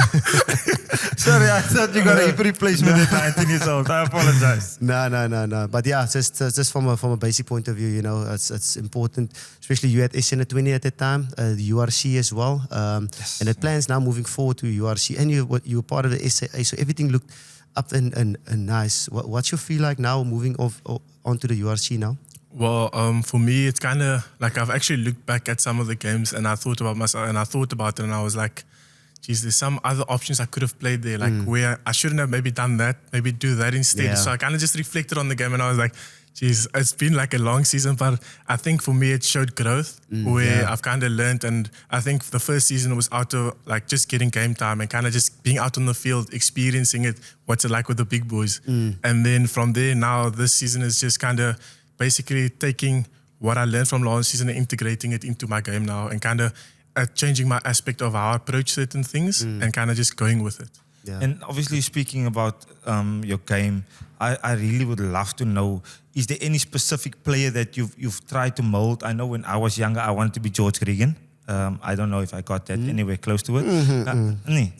Speaker 2: Sorry, I thought you got a hip replacement at 19 years old. I apologize.
Speaker 1: No. But yeah, just from a basic point of view, it's important. Especially you at SN20 at that time, the URC as well, and the plans now moving forward to URC, and you were part of the SAA, so everything looked up and nice. What's your feel like now moving onto the URC now?
Speaker 4: Well, for me, it's kind of like I've actually looked back at some of the games and I thought about myself and I thought about it and I was like, geez, there's some other options I could have played there, like where I shouldn't have maybe done that, maybe do that instead.
Speaker 1: Yeah.
Speaker 4: So I kind of just reflected on the game and I was like, geez, it's been like a long season, but I think for me it showed growth where I've kind of learned, and I think the first season was out of like just getting game time and kind of just being out on the field, experiencing it, what's it like with the big boys. And then from there now, this season is just kind of basically taking what I learned from last season and integrating it into my game now and kind of changing my aspect of how I approach certain things and kind of just going with it.
Speaker 1: Yeah.
Speaker 2: And obviously speaking about your game, I really would love to know, is there any specific player that you've tried to mold? I know when I was younger, I wanted to be George Gregan. I don't know if I got that anywhere close to it.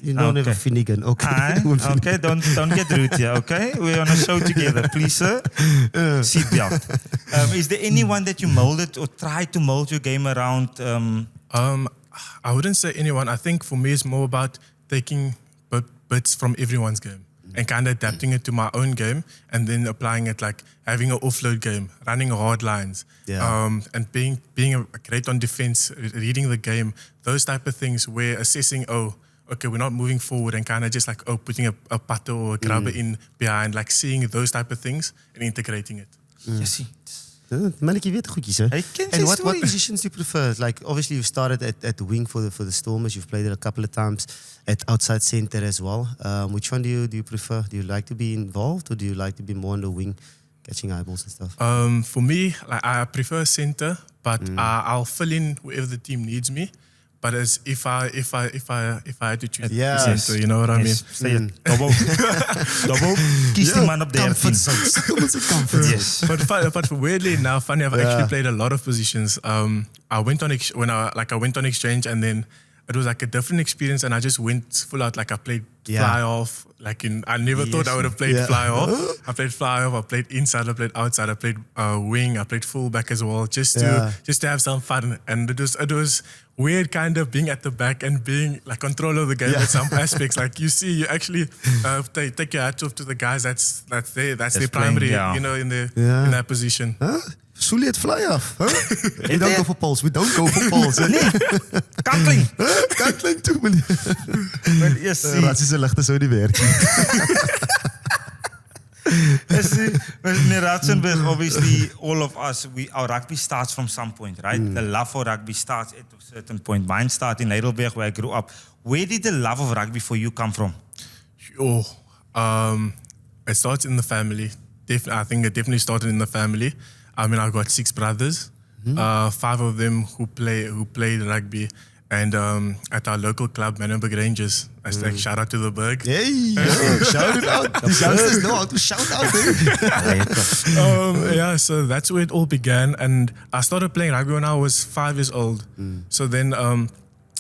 Speaker 1: You don't have a Finnegan, okay?
Speaker 2: Okay, don't get rude here, okay? We're on a show together, please, sir. Seatbelt. Is there anyone that you molded or tried to mold your game around?
Speaker 4: I wouldn't say anyone. I think for me it's more about taking bits from everyone's game and kind of adapting it to my own game and then applying it, like having an offload game, running hard lines, and being great on defense, reading the game, those type of things where assessing, okay, we're not moving forward, and kind of just like, putting a putter or a grabber in behind, like seeing those type of things and integrating it.
Speaker 2: Yes.
Speaker 1: Mannetjie weet goedjies, hè? And what positions do you prefer? Like, obviously, you've started at the wing for the Stormers. You've played it a couple of times at outside center as well. Which one do you prefer? Do you like to be involved, or do you like to be more on the wing, catching eyeballs and stuff?
Speaker 4: For me, like, I prefer center, but I'll fill in wherever the team needs me. But as if I had to choose center, you know what I mean?
Speaker 2: Say it. Double. Kies die man op 13.
Speaker 1: Yes.
Speaker 4: But weirdly enough, funny, I've actually played a lot of positions. I went on exchange, and then it was like a different experience, and I just went full out. Like I played fly off. I never thought I would have played fly off. I played fly off. I played inside. I played outside. I played wing. I played fullback as well, just to have some fun. And it was weird, kind of being at the back and being like control of the game at some aspects. Like you actually take your hat off to the guys. That's their primary, in that position.
Speaker 1: Huh? Suli het fly off. Huh? We don't go for poles. We don't go for poles.
Speaker 2: Nee. Kanteling.
Speaker 1: Kanteling toe, meneer.
Speaker 2: Yes,
Speaker 1: Ratsische lichte zou die werken.
Speaker 2: Ratzenberg, obviously, all of us, our rugby starts from some point, right? The love for rugby starts at a certain point. Mine started in Heidelberg, where I grew up. Where did the love of rugby for you come from?
Speaker 4: It starts in the family. I think it definitely started in the family. I mean, I've got 6 brothers, 5 of them who played rugby. And at our local club, Manenberg Rangers, I like shout out to the Berg.
Speaker 1: Hey, shout it out. The youngsters know how to shout out.
Speaker 4: So that's where it all began. And I started playing rugby when I was 5 years old. So then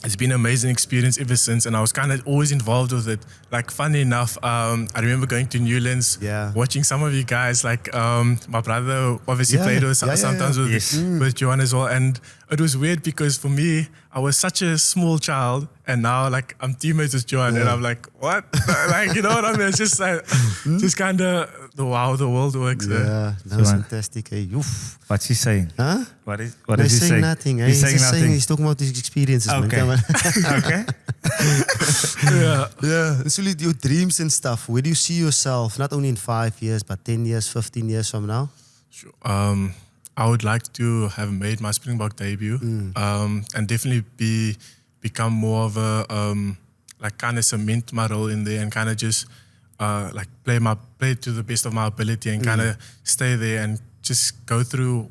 Speaker 4: it's been an amazing experience ever since. And I was kind of always involved with it. Like, funny enough, I remember going to Newlands, watching some of you guys. Like, my brother obviously played with sometimes with Johan as well. And it was weird because for me, I was such a small child, and now like I'm teammates with Johan, and I'm like, what? Like, you know what I mean? It's just like, just kind of the world works.
Speaker 1: Yeah, that was fantastic. Hey,
Speaker 2: what's he saying?
Speaker 1: Huh?
Speaker 2: What is
Speaker 1: he's
Speaker 2: he
Speaker 1: saying?
Speaker 2: saying?
Speaker 1: Nothing.
Speaker 2: He's saying
Speaker 1: just
Speaker 2: nothing.
Speaker 1: He's talking about his experiences.
Speaker 2: Okay.
Speaker 1: Man.
Speaker 2: Okay.
Speaker 1: So your dreams and stuff. Where do you see yourself? Not only in 5 years, but 10 years, 15 years from now.
Speaker 4: Sure. I would like to have made my Springbok debut, and definitely become more of a like kind of cement my role in there and kind of just like play to the best of my ability and kind of stay there and just go through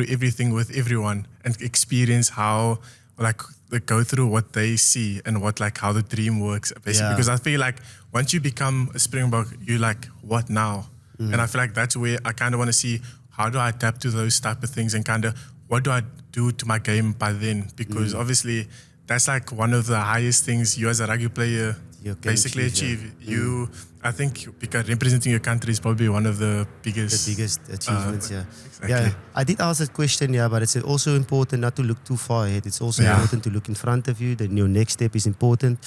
Speaker 4: everything with everyone and experience how like they go through what they see and what like how the dream works basically. Because I feel like once you become a Springbok, you like, what now? And I feel like that's where I kind of want to see, how do I adapt to those type of things and kind of what do I do to my game by then? Because obviously that's like one of the highest things you as a rugby player basically achieve. I think because representing your country is probably one of the biggest
Speaker 1: achievements.
Speaker 4: Exactly.
Speaker 1: Yeah, I did ask that question. Yeah, but it's also important not to look too far ahead. It's also important to look in front of you. Then your next step is important.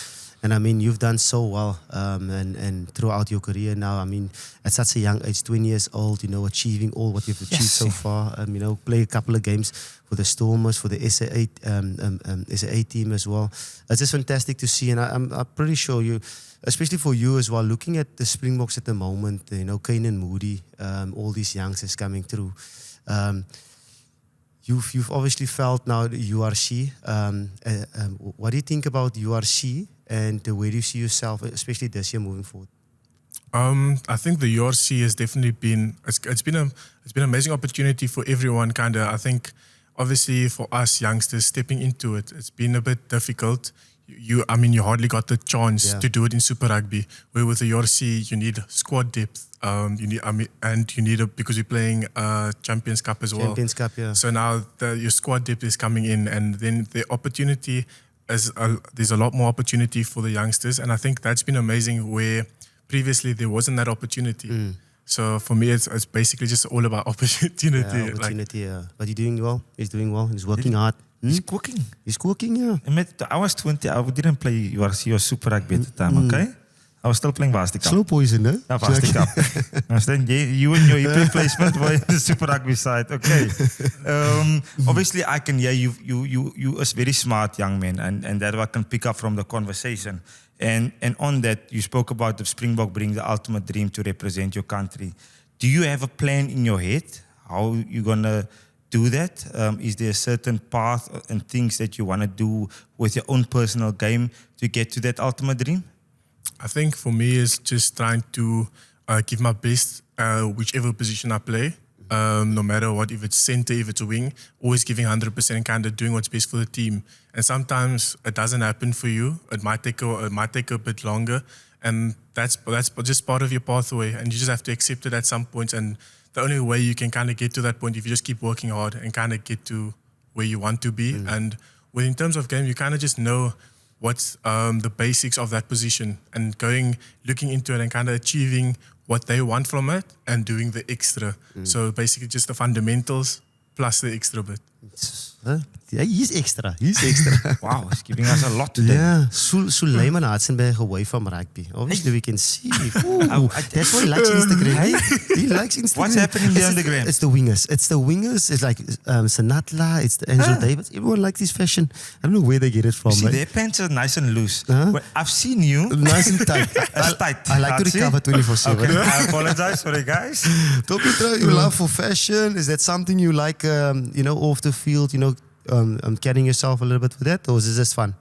Speaker 1: And I mean, you've done so well, and throughout your career now. I mean, at such a young age, 20 years old, you know, achieving all what you've achieved so far. You know, play a couple of games for the Stormers, for the SA team as well. It's just fantastic to see, and I'm pretty sure you, especially for you as well, looking at the Springboks at the moment, you know, Kane and Moody, all these youngsters coming through. You've obviously felt now the URC. What do you think about URC, and where do you see yourself, especially this year moving forward?
Speaker 4: I think the URC has definitely been it's been an amazing opportunity for everyone. Kind of, I think, obviously for us youngsters stepping into it, it's been a bit difficult. You hardly got the chance to do it in Super Rugby. Where with the URC, you need squad depth. You need because you're playing Champions Cup as well.
Speaker 1: Champions Cup, yeah.
Speaker 4: So now your squad depth is coming in, and then the opportunity there's a lot more opportunity for the youngsters, and I think that's been amazing. Where previously there wasn't that opportunity. So for me, it's basically just all about opportunity.
Speaker 1: Yeah, opportunity, But you're doing well. He's doing well. He's working hard.
Speaker 2: He's cooking.
Speaker 1: He's cooking, yeah.
Speaker 2: I was 20. I didn't play URC or Super Rugby at the time, okay? I was still playing Varsity Cup.
Speaker 1: Slow poison, no?
Speaker 2: Yeah, Varsity Cup. Then you and your hip replacement were in the Super Rugby side. Okay. Obviously, I can hear you as very smart young man, and that I can pick up from the conversation. And on that, you spoke about the Springbok being the ultimate dream to represent your country. Do you have a plan in your head how you're gonna do that? Is there a certain path and things that you want to do with your own personal game to get to that ultimate dream?
Speaker 4: I think for me is just trying to give my best whichever position I play, no matter what, if it's center, if it's a wing, always giving 100% and kind of doing what's best for the team. And sometimes it doesn't happen for you. It might take a bit longer, and that's just part of your pathway, and you just have to accept it at some points. And the only way you can kind of get to that point if you just keep working hard and kind of get to where you want to be. And in terms of game, you kind of just know what's the basics of that position, and looking into it and kind of achieving what they want from it and doing the extra. So basically just the fundamentals plus the extra bit.
Speaker 1: Huh? Yeah, he's extra. He's extra.
Speaker 2: Wow, he's giving us a lot today.
Speaker 1: Yeah, Suleiman Hartzenberg away from rugby. Obviously, we can see. Ooh, that's why he likes Instagram. He likes Instagram.
Speaker 2: What's happening there on the gram?
Speaker 1: It's the wingers. It's like Sanatla. It's the Angel Davis. Everyone likes this fashion. I don't know where they get it from.
Speaker 2: See,
Speaker 1: right?
Speaker 2: their pants are nice and loose.
Speaker 1: Huh?
Speaker 2: But I've seen you.
Speaker 1: Nice and tight.
Speaker 2: Tight.
Speaker 1: I like to recover 24/7.
Speaker 2: Okay, I apologize. Sorry, guys.
Speaker 1: Talk me through your love for fashion. Is that something you like, off the field, carrying yourself a little bit with that, or is it just fun?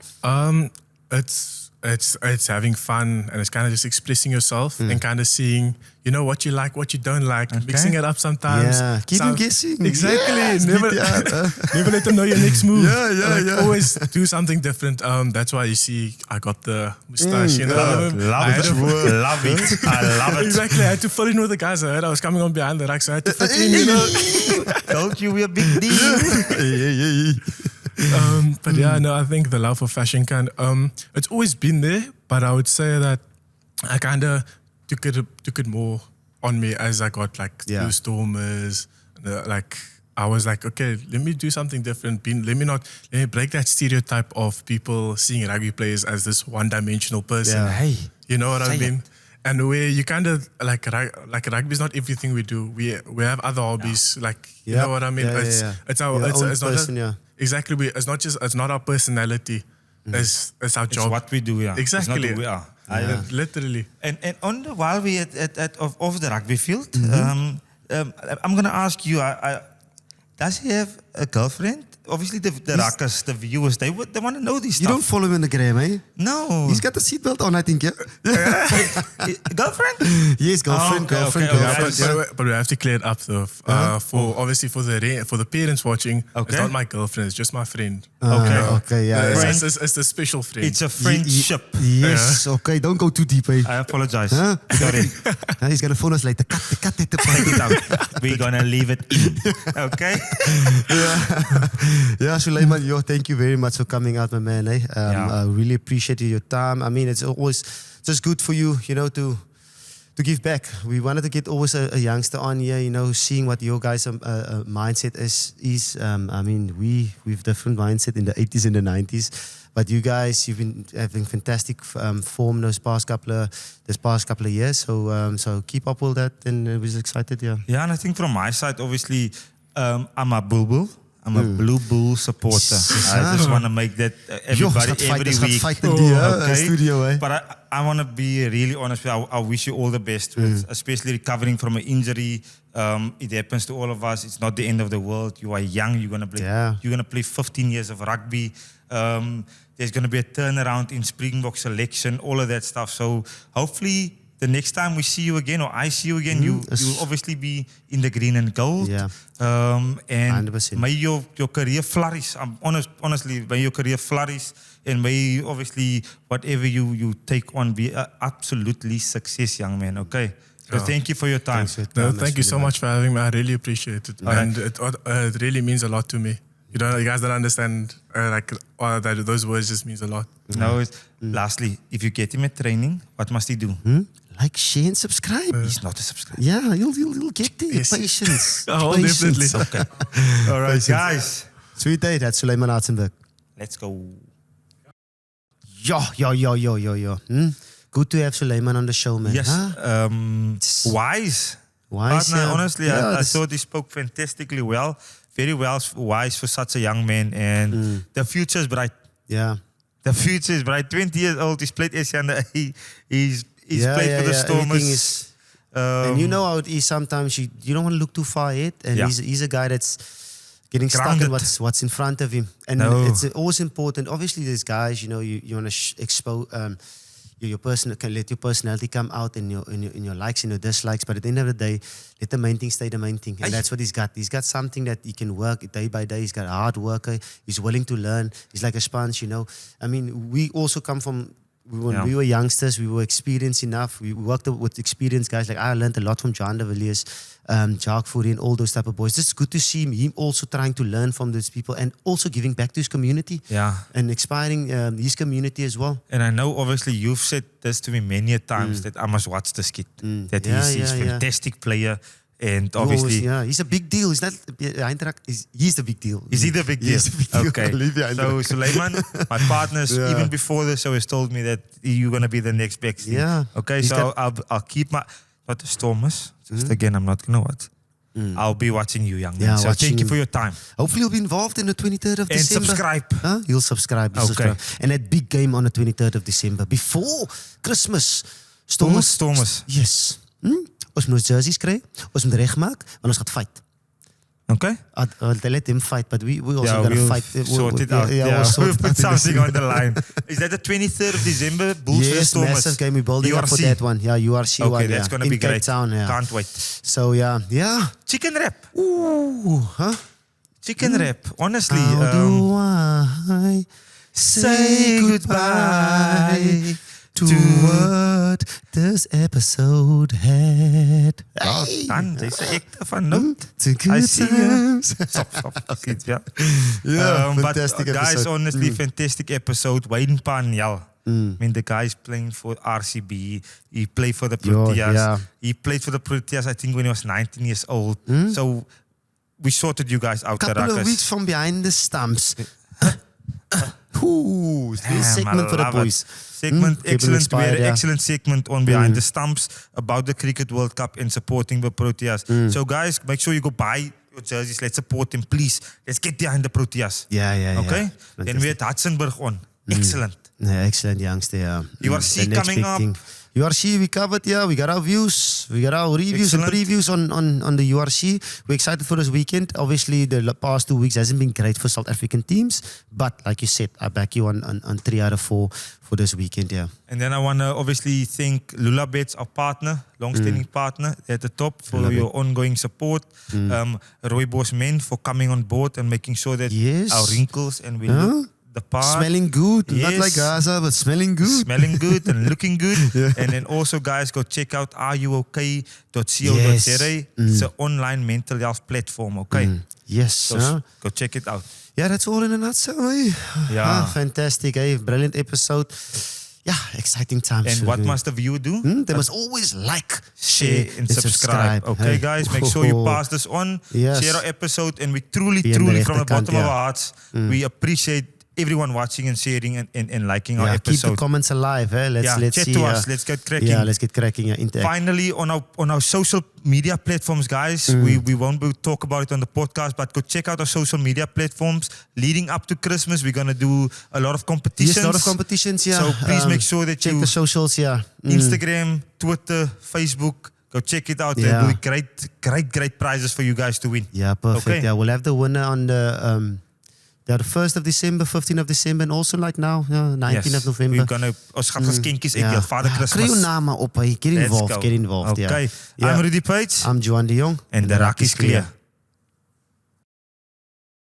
Speaker 4: It's having fun, and it's kind of just expressing yourself and kind of seeing, what you like, what you don't like, mixing it up sometimes.
Speaker 1: Yeah, keep him guessing.
Speaker 4: Exactly.
Speaker 1: Yes,
Speaker 4: Never let them know your next move.
Speaker 1: Yeah.
Speaker 4: Always do something different. That's why you see I got the moustache.
Speaker 2: Love it. I love it.
Speaker 4: Exactly. I had to fill in with the guys. I heard I was coming on behind the rack, so I had to fit in.
Speaker 2: Told you we're a big deal.
Speaker 4: But yeah, no, I think the love for fashion it's always been there, but I would say that I kind of took it more on me as I got through Stormers. I was like, okay, let me do something different. Let me break that stereotype of people seeing rugby players as this one-dimensional person.
Speaker 1: Yeah. Hey,
Speaker 4: you know what I
Speaker 2: say
Speaker 4: mean? And where you kind of like rugby is not everything we do. We have other hobbies. You know what I mean? It's our it's not
Speaker 1: person,
Speaker 4: exactly. It's not our personality. It's our job.
Speaker 2: It's what we do, yeah.
Speaker 4: Exactly.
Speaker 2: It's not who we are.
Speaker 4: Literally.
Speaker 2: And while we at off the rugby field, I'm gonna ask you. Does he have a girlfriend? Obviously, the rackers, the viewers, they want to know this
Speaker 1: you
Speaker 2: stuff.
Speaker 1: don't follow him on the gram, eh?
Speaker 2: No.
Speaker 1: He's got the seatbelt on, I think, yeah?
Speaker 2: Girlfriend?
Speaker 1: Yes, girlfriend.
Speaker 4: But we have to clear it up though. Obviously for the parents watching, it's not my girlfriend, it's just my friend.
Speaker 1: Okay, yeah.
Speaker 4: It's the special friend.
Speaker 2: It's a friendship.
Speaker 1: Yes, okay, don't go too deep, eh?
Speaker 2: I apologize.
Speaker 1: Huh?
Speaker 2: Sorry.
Speaker 1: He's going to phone us later. Cut it.
Speaker 2: Take it out. We're going to leave it in. Okay?
Speaker 1: Yeah, Suleiman, thank you very much for coming out, my man. I really appreciate your time. I mean, it's always just good for you, to give back. We wanted to get always a youngster on here, seeing what your guys' mindset is. I mean, we've different mindset in the 80s and the 90s. But you guys, you've been having fantastic form these past couple of years. So keep up all that, and I was excited.
Speaker 2: Yeah, and I think from my side, obviously, I'm a Bull. I'm a Blue Bull supporter. I just want to make that everybody every week.
Speaker 1: Studio, eh?
Speaker 2: But I want to be really honest with you. I wish you all the best, with especially recovering from an injury. It happens to all of us. It's not the end of the world. You are young. You're gonna play.
Speaker 1: Yeah.
Speaker 2: You're gonna play 15 years of rugby. There's gonna be a turnaround in Springboks selection. All of that stuff. So hopefully, the next time we see you again, or I see you again, you'll obviously be in the green and gold.
Speaker 1: Yeah.
Speaker 2: And
Speaker 1: 100%.
Speaker 2: may your career flourish. Honestly, may your career flourish, and may obviously whatever you take on be absolutely success, young man. Okay. So thank you for your time.
Speaker 4: Thank you so much for having me. I really appreciate it, and it really means a lot to me. You guys don't understand. That those words just means a lot.
Speaker 2: No. Lastly, if you get him at training, what must he do?
Speaker 1: Like, share, and subscribe.
Speaker 2: He's not a subscriber.
Speaker 1: Yeah, you'll get there.
Speaker 4: Yes.
Speaker 1: Patience.
Speaker 4: Definitely.
Speaker 2: Okay. All right, guys.
Speaker 1: Sweet day. That's Suleiman Hartzenberg.
Speaker 2: Let's go.
Speaker 1: Yo. Good to have Suleiman on the show, man.
Speaker 2: Yes.
Speaker 1: Huh?
Speaker 2: Wise.
Speaker 1: Partner,
Speaker 2: honestly, I thought he spoke fantastically well. Very wise for such a young man. And the future is bright.
Speaker 1: Yeah.
Speaker 2: The future is bright. 20 years old. He's played SCA. He's played for the Stormers.
Speaker 1: And you know how it is sometimes. You don't want to look too far ahead. And he's a guy that's getting
Speaker 2: Grounded.
Speaker 1: stuck in what's in front of him. And it's always important. Obviously, there's guys, you want to expose... your personality come out in your likes and your dislikes, but at the end of the day, let the main thing stay the main thing, and that's what he's got. He's got something that he can work day by day. He's got a hard worker. He's willing to learn. He's like a sponge, I mean, we also come from. When we were youngsters, we were experienced enough. We worked with experienced guys. Like I learned a lot from John de Villiers, Jacques Fourie, and all those type of boys. It's good to see him also trying to learn from those people and also giving back to his community.
Speaker 2: Yeah.
Speaker 1: And inspiring his community as well.
Speaker 2: And I know, obviously, you've said this to me many a times that I must watch this kid. That he's a fantastic player. And obviously,
Speaker 1: he's a big deal. He's not he's the big deal.
Speaker 2: Is he the big deal?
Speaker 1: He's the big deal.
Speaker 2: Okay. So Suleiman, my partners, even before the show, has told me that you're gonna be the next big thing.
Speaker 1: Yeah.
Speaker 2: Okay. So I'll keep my. What the storm is? Just again, I'm not gonna watch. I'll be watching you, young man.
Speaker 1: Yeah,
Speaker 2: so thank you for your time.
Speaker 1: Hopefully you'll be involved in the 23rd of
Speaker 2: And
Speaker 1: December.
Speaker 2: subscribe.
Speaker 1: Huh? You'll subscribe.
Speaker 2: Okay.
Speaker 1: And that big game on the 23rd of December. Before Christmas. Stormers. Yes. Ons moet ons jerseys kry. Ons moet regmaak. Want ons gaat fight.
Speaker 2: Okay.
Speaker 1: They let them fight, but we also going to fight.
Speaker 2: Sort it out. We'll put something on the line. Is that the 23rd of December? Bulls
Speaker 1: yes,
Speaker 2: Stormers.
Speaker 1: Massive game. We're building up for that one. Yeah, URC
Speaker 2: okay,
Speaker 1: one.
Speaker 2: Okay, that's going to be
Speaker 1: Cape
Speaker 2: great.
Speaker 1: Town, yeah.
Speaker 2: Can't wait.
Speaker 1: So, yeah.
Speaker 2: Chicken wrap.
Speaker 1: Ooh, huh?
Speaker 2: Chicken wrap. Honestly.
Speaker 1: How do I say goodbye to what this episode had?
Speaker 2: Hey. Dan, dis 'n ekte van note.
Speaker 1: To good times.
Speaker 2: Stop. Yeah.
Speaker 1: Fantastic
Speaker 2: but, guys,
Speaker 1: episode.
Speaker 2: honestly, fantastic episode. Wayne Parnell. I mean, the guy is playing for RCB. He played for the Proteas.
Speaker 1: Yeah.
Speaker 2: He played for the Proteas, I think, when he was 19 years old. So we sorted you guys out.
Speaker 1: Couple of weeks from Behind the Stumps. Ooh, little segment for the boys.
Speaker 2: Segment, excellent. We had an
Speaker 1: yeah.
Speaker 2: excellent segment on Behind the Stumps about the Cricket World Cup and supporting the Proteas. So guys, make sure you go buy your jerseys. Let's support them, please. Let's get behind the Proteas.
Speaker 1: Yeah.
Speaker 2: Okay? Then we had Hartzenberg on. Excellent.
Speaker 1: Yeah, excellent, youngster. Yeah.
Speaker 2: URC coming up.
Speaker 1: URC, we covered, we got our views, we got our reviews and previews on the URC. We're excited for this weekend. Obviously, the past 2 weeks hasn't been great for South African teams, but like you said, I back you on 3 out of 4 for this weekend, yeah.
Speaker 2: And then I want to obviously thank Lulabets, our partner, long-standing partner at the top, for your ongoing support. Rooibos Man for coming on board and making sure that our wrinkles and we look the part.
Speaker 1: Smelling good, not like Gaza, but smelling good.
Speaker 2: Smelling good and looking good. And then also, guys, go check out ruok.co.za. It's an online mental health platform, okay?
Speaker 1: Yes.
Speaker 2: So go check it out.
Speaker 1: Yeah, that's all in a nutshell, eh?
Speaker 2: Yeah.
Speaker 1: Fantastic, eh? Brilliant episode. Yeah, exciting times.
Speaker 2: And what must the viewer do?
Speaker 1: They must always like,
Speaker 2: share and subscribe. Okay, guys, make sure you pass this on. Share our episode. And we truly, from the bottom of our hearts, we appreciate everyone watching and sharing and liking our episode.
Speaker 1: Keep the comments alive. Let's
Speaker 2: chat
Speaker 1: see,
Speaker 2: to us. Let's get cracking.
Speaker 1: Yeah, let's get cracking. Interact.
Speaker 2: Finally, on our social media platforms, guys, we won't talk about it on the podcast, but go check out our social media platforms. Leading up to Christmas, we're going to do a lot of competitions.
Speaker 1: Yes, a lot of competitions, yeah.
Speaker 2: So please make sure that
Speaker 1: check
Speaker 2: you
Speaker 1: the socials,
Speaker 2: Instagram, Twitter, Facebook. Go check it out. There will be great prizes for you guys to win.
Speaker 1: Yeah, perfect.
Speaker 2: Okay.
Speaker 1: Yeah, we'll have the winner on the 1st of December, 15th of December, and also like now, 19th of November.
Speaker 2: We're gonna skinkies again. Father Christmas.
Speaker 1: Kry jou naam op. Get involved.
Speaker 2: Okay.
Speaker 1: Yeah.
Speaker 2: I'm Rudy Page.
Speaker 1: I'm Johan de Jong.
Speaker 2: And the Rakkies clear.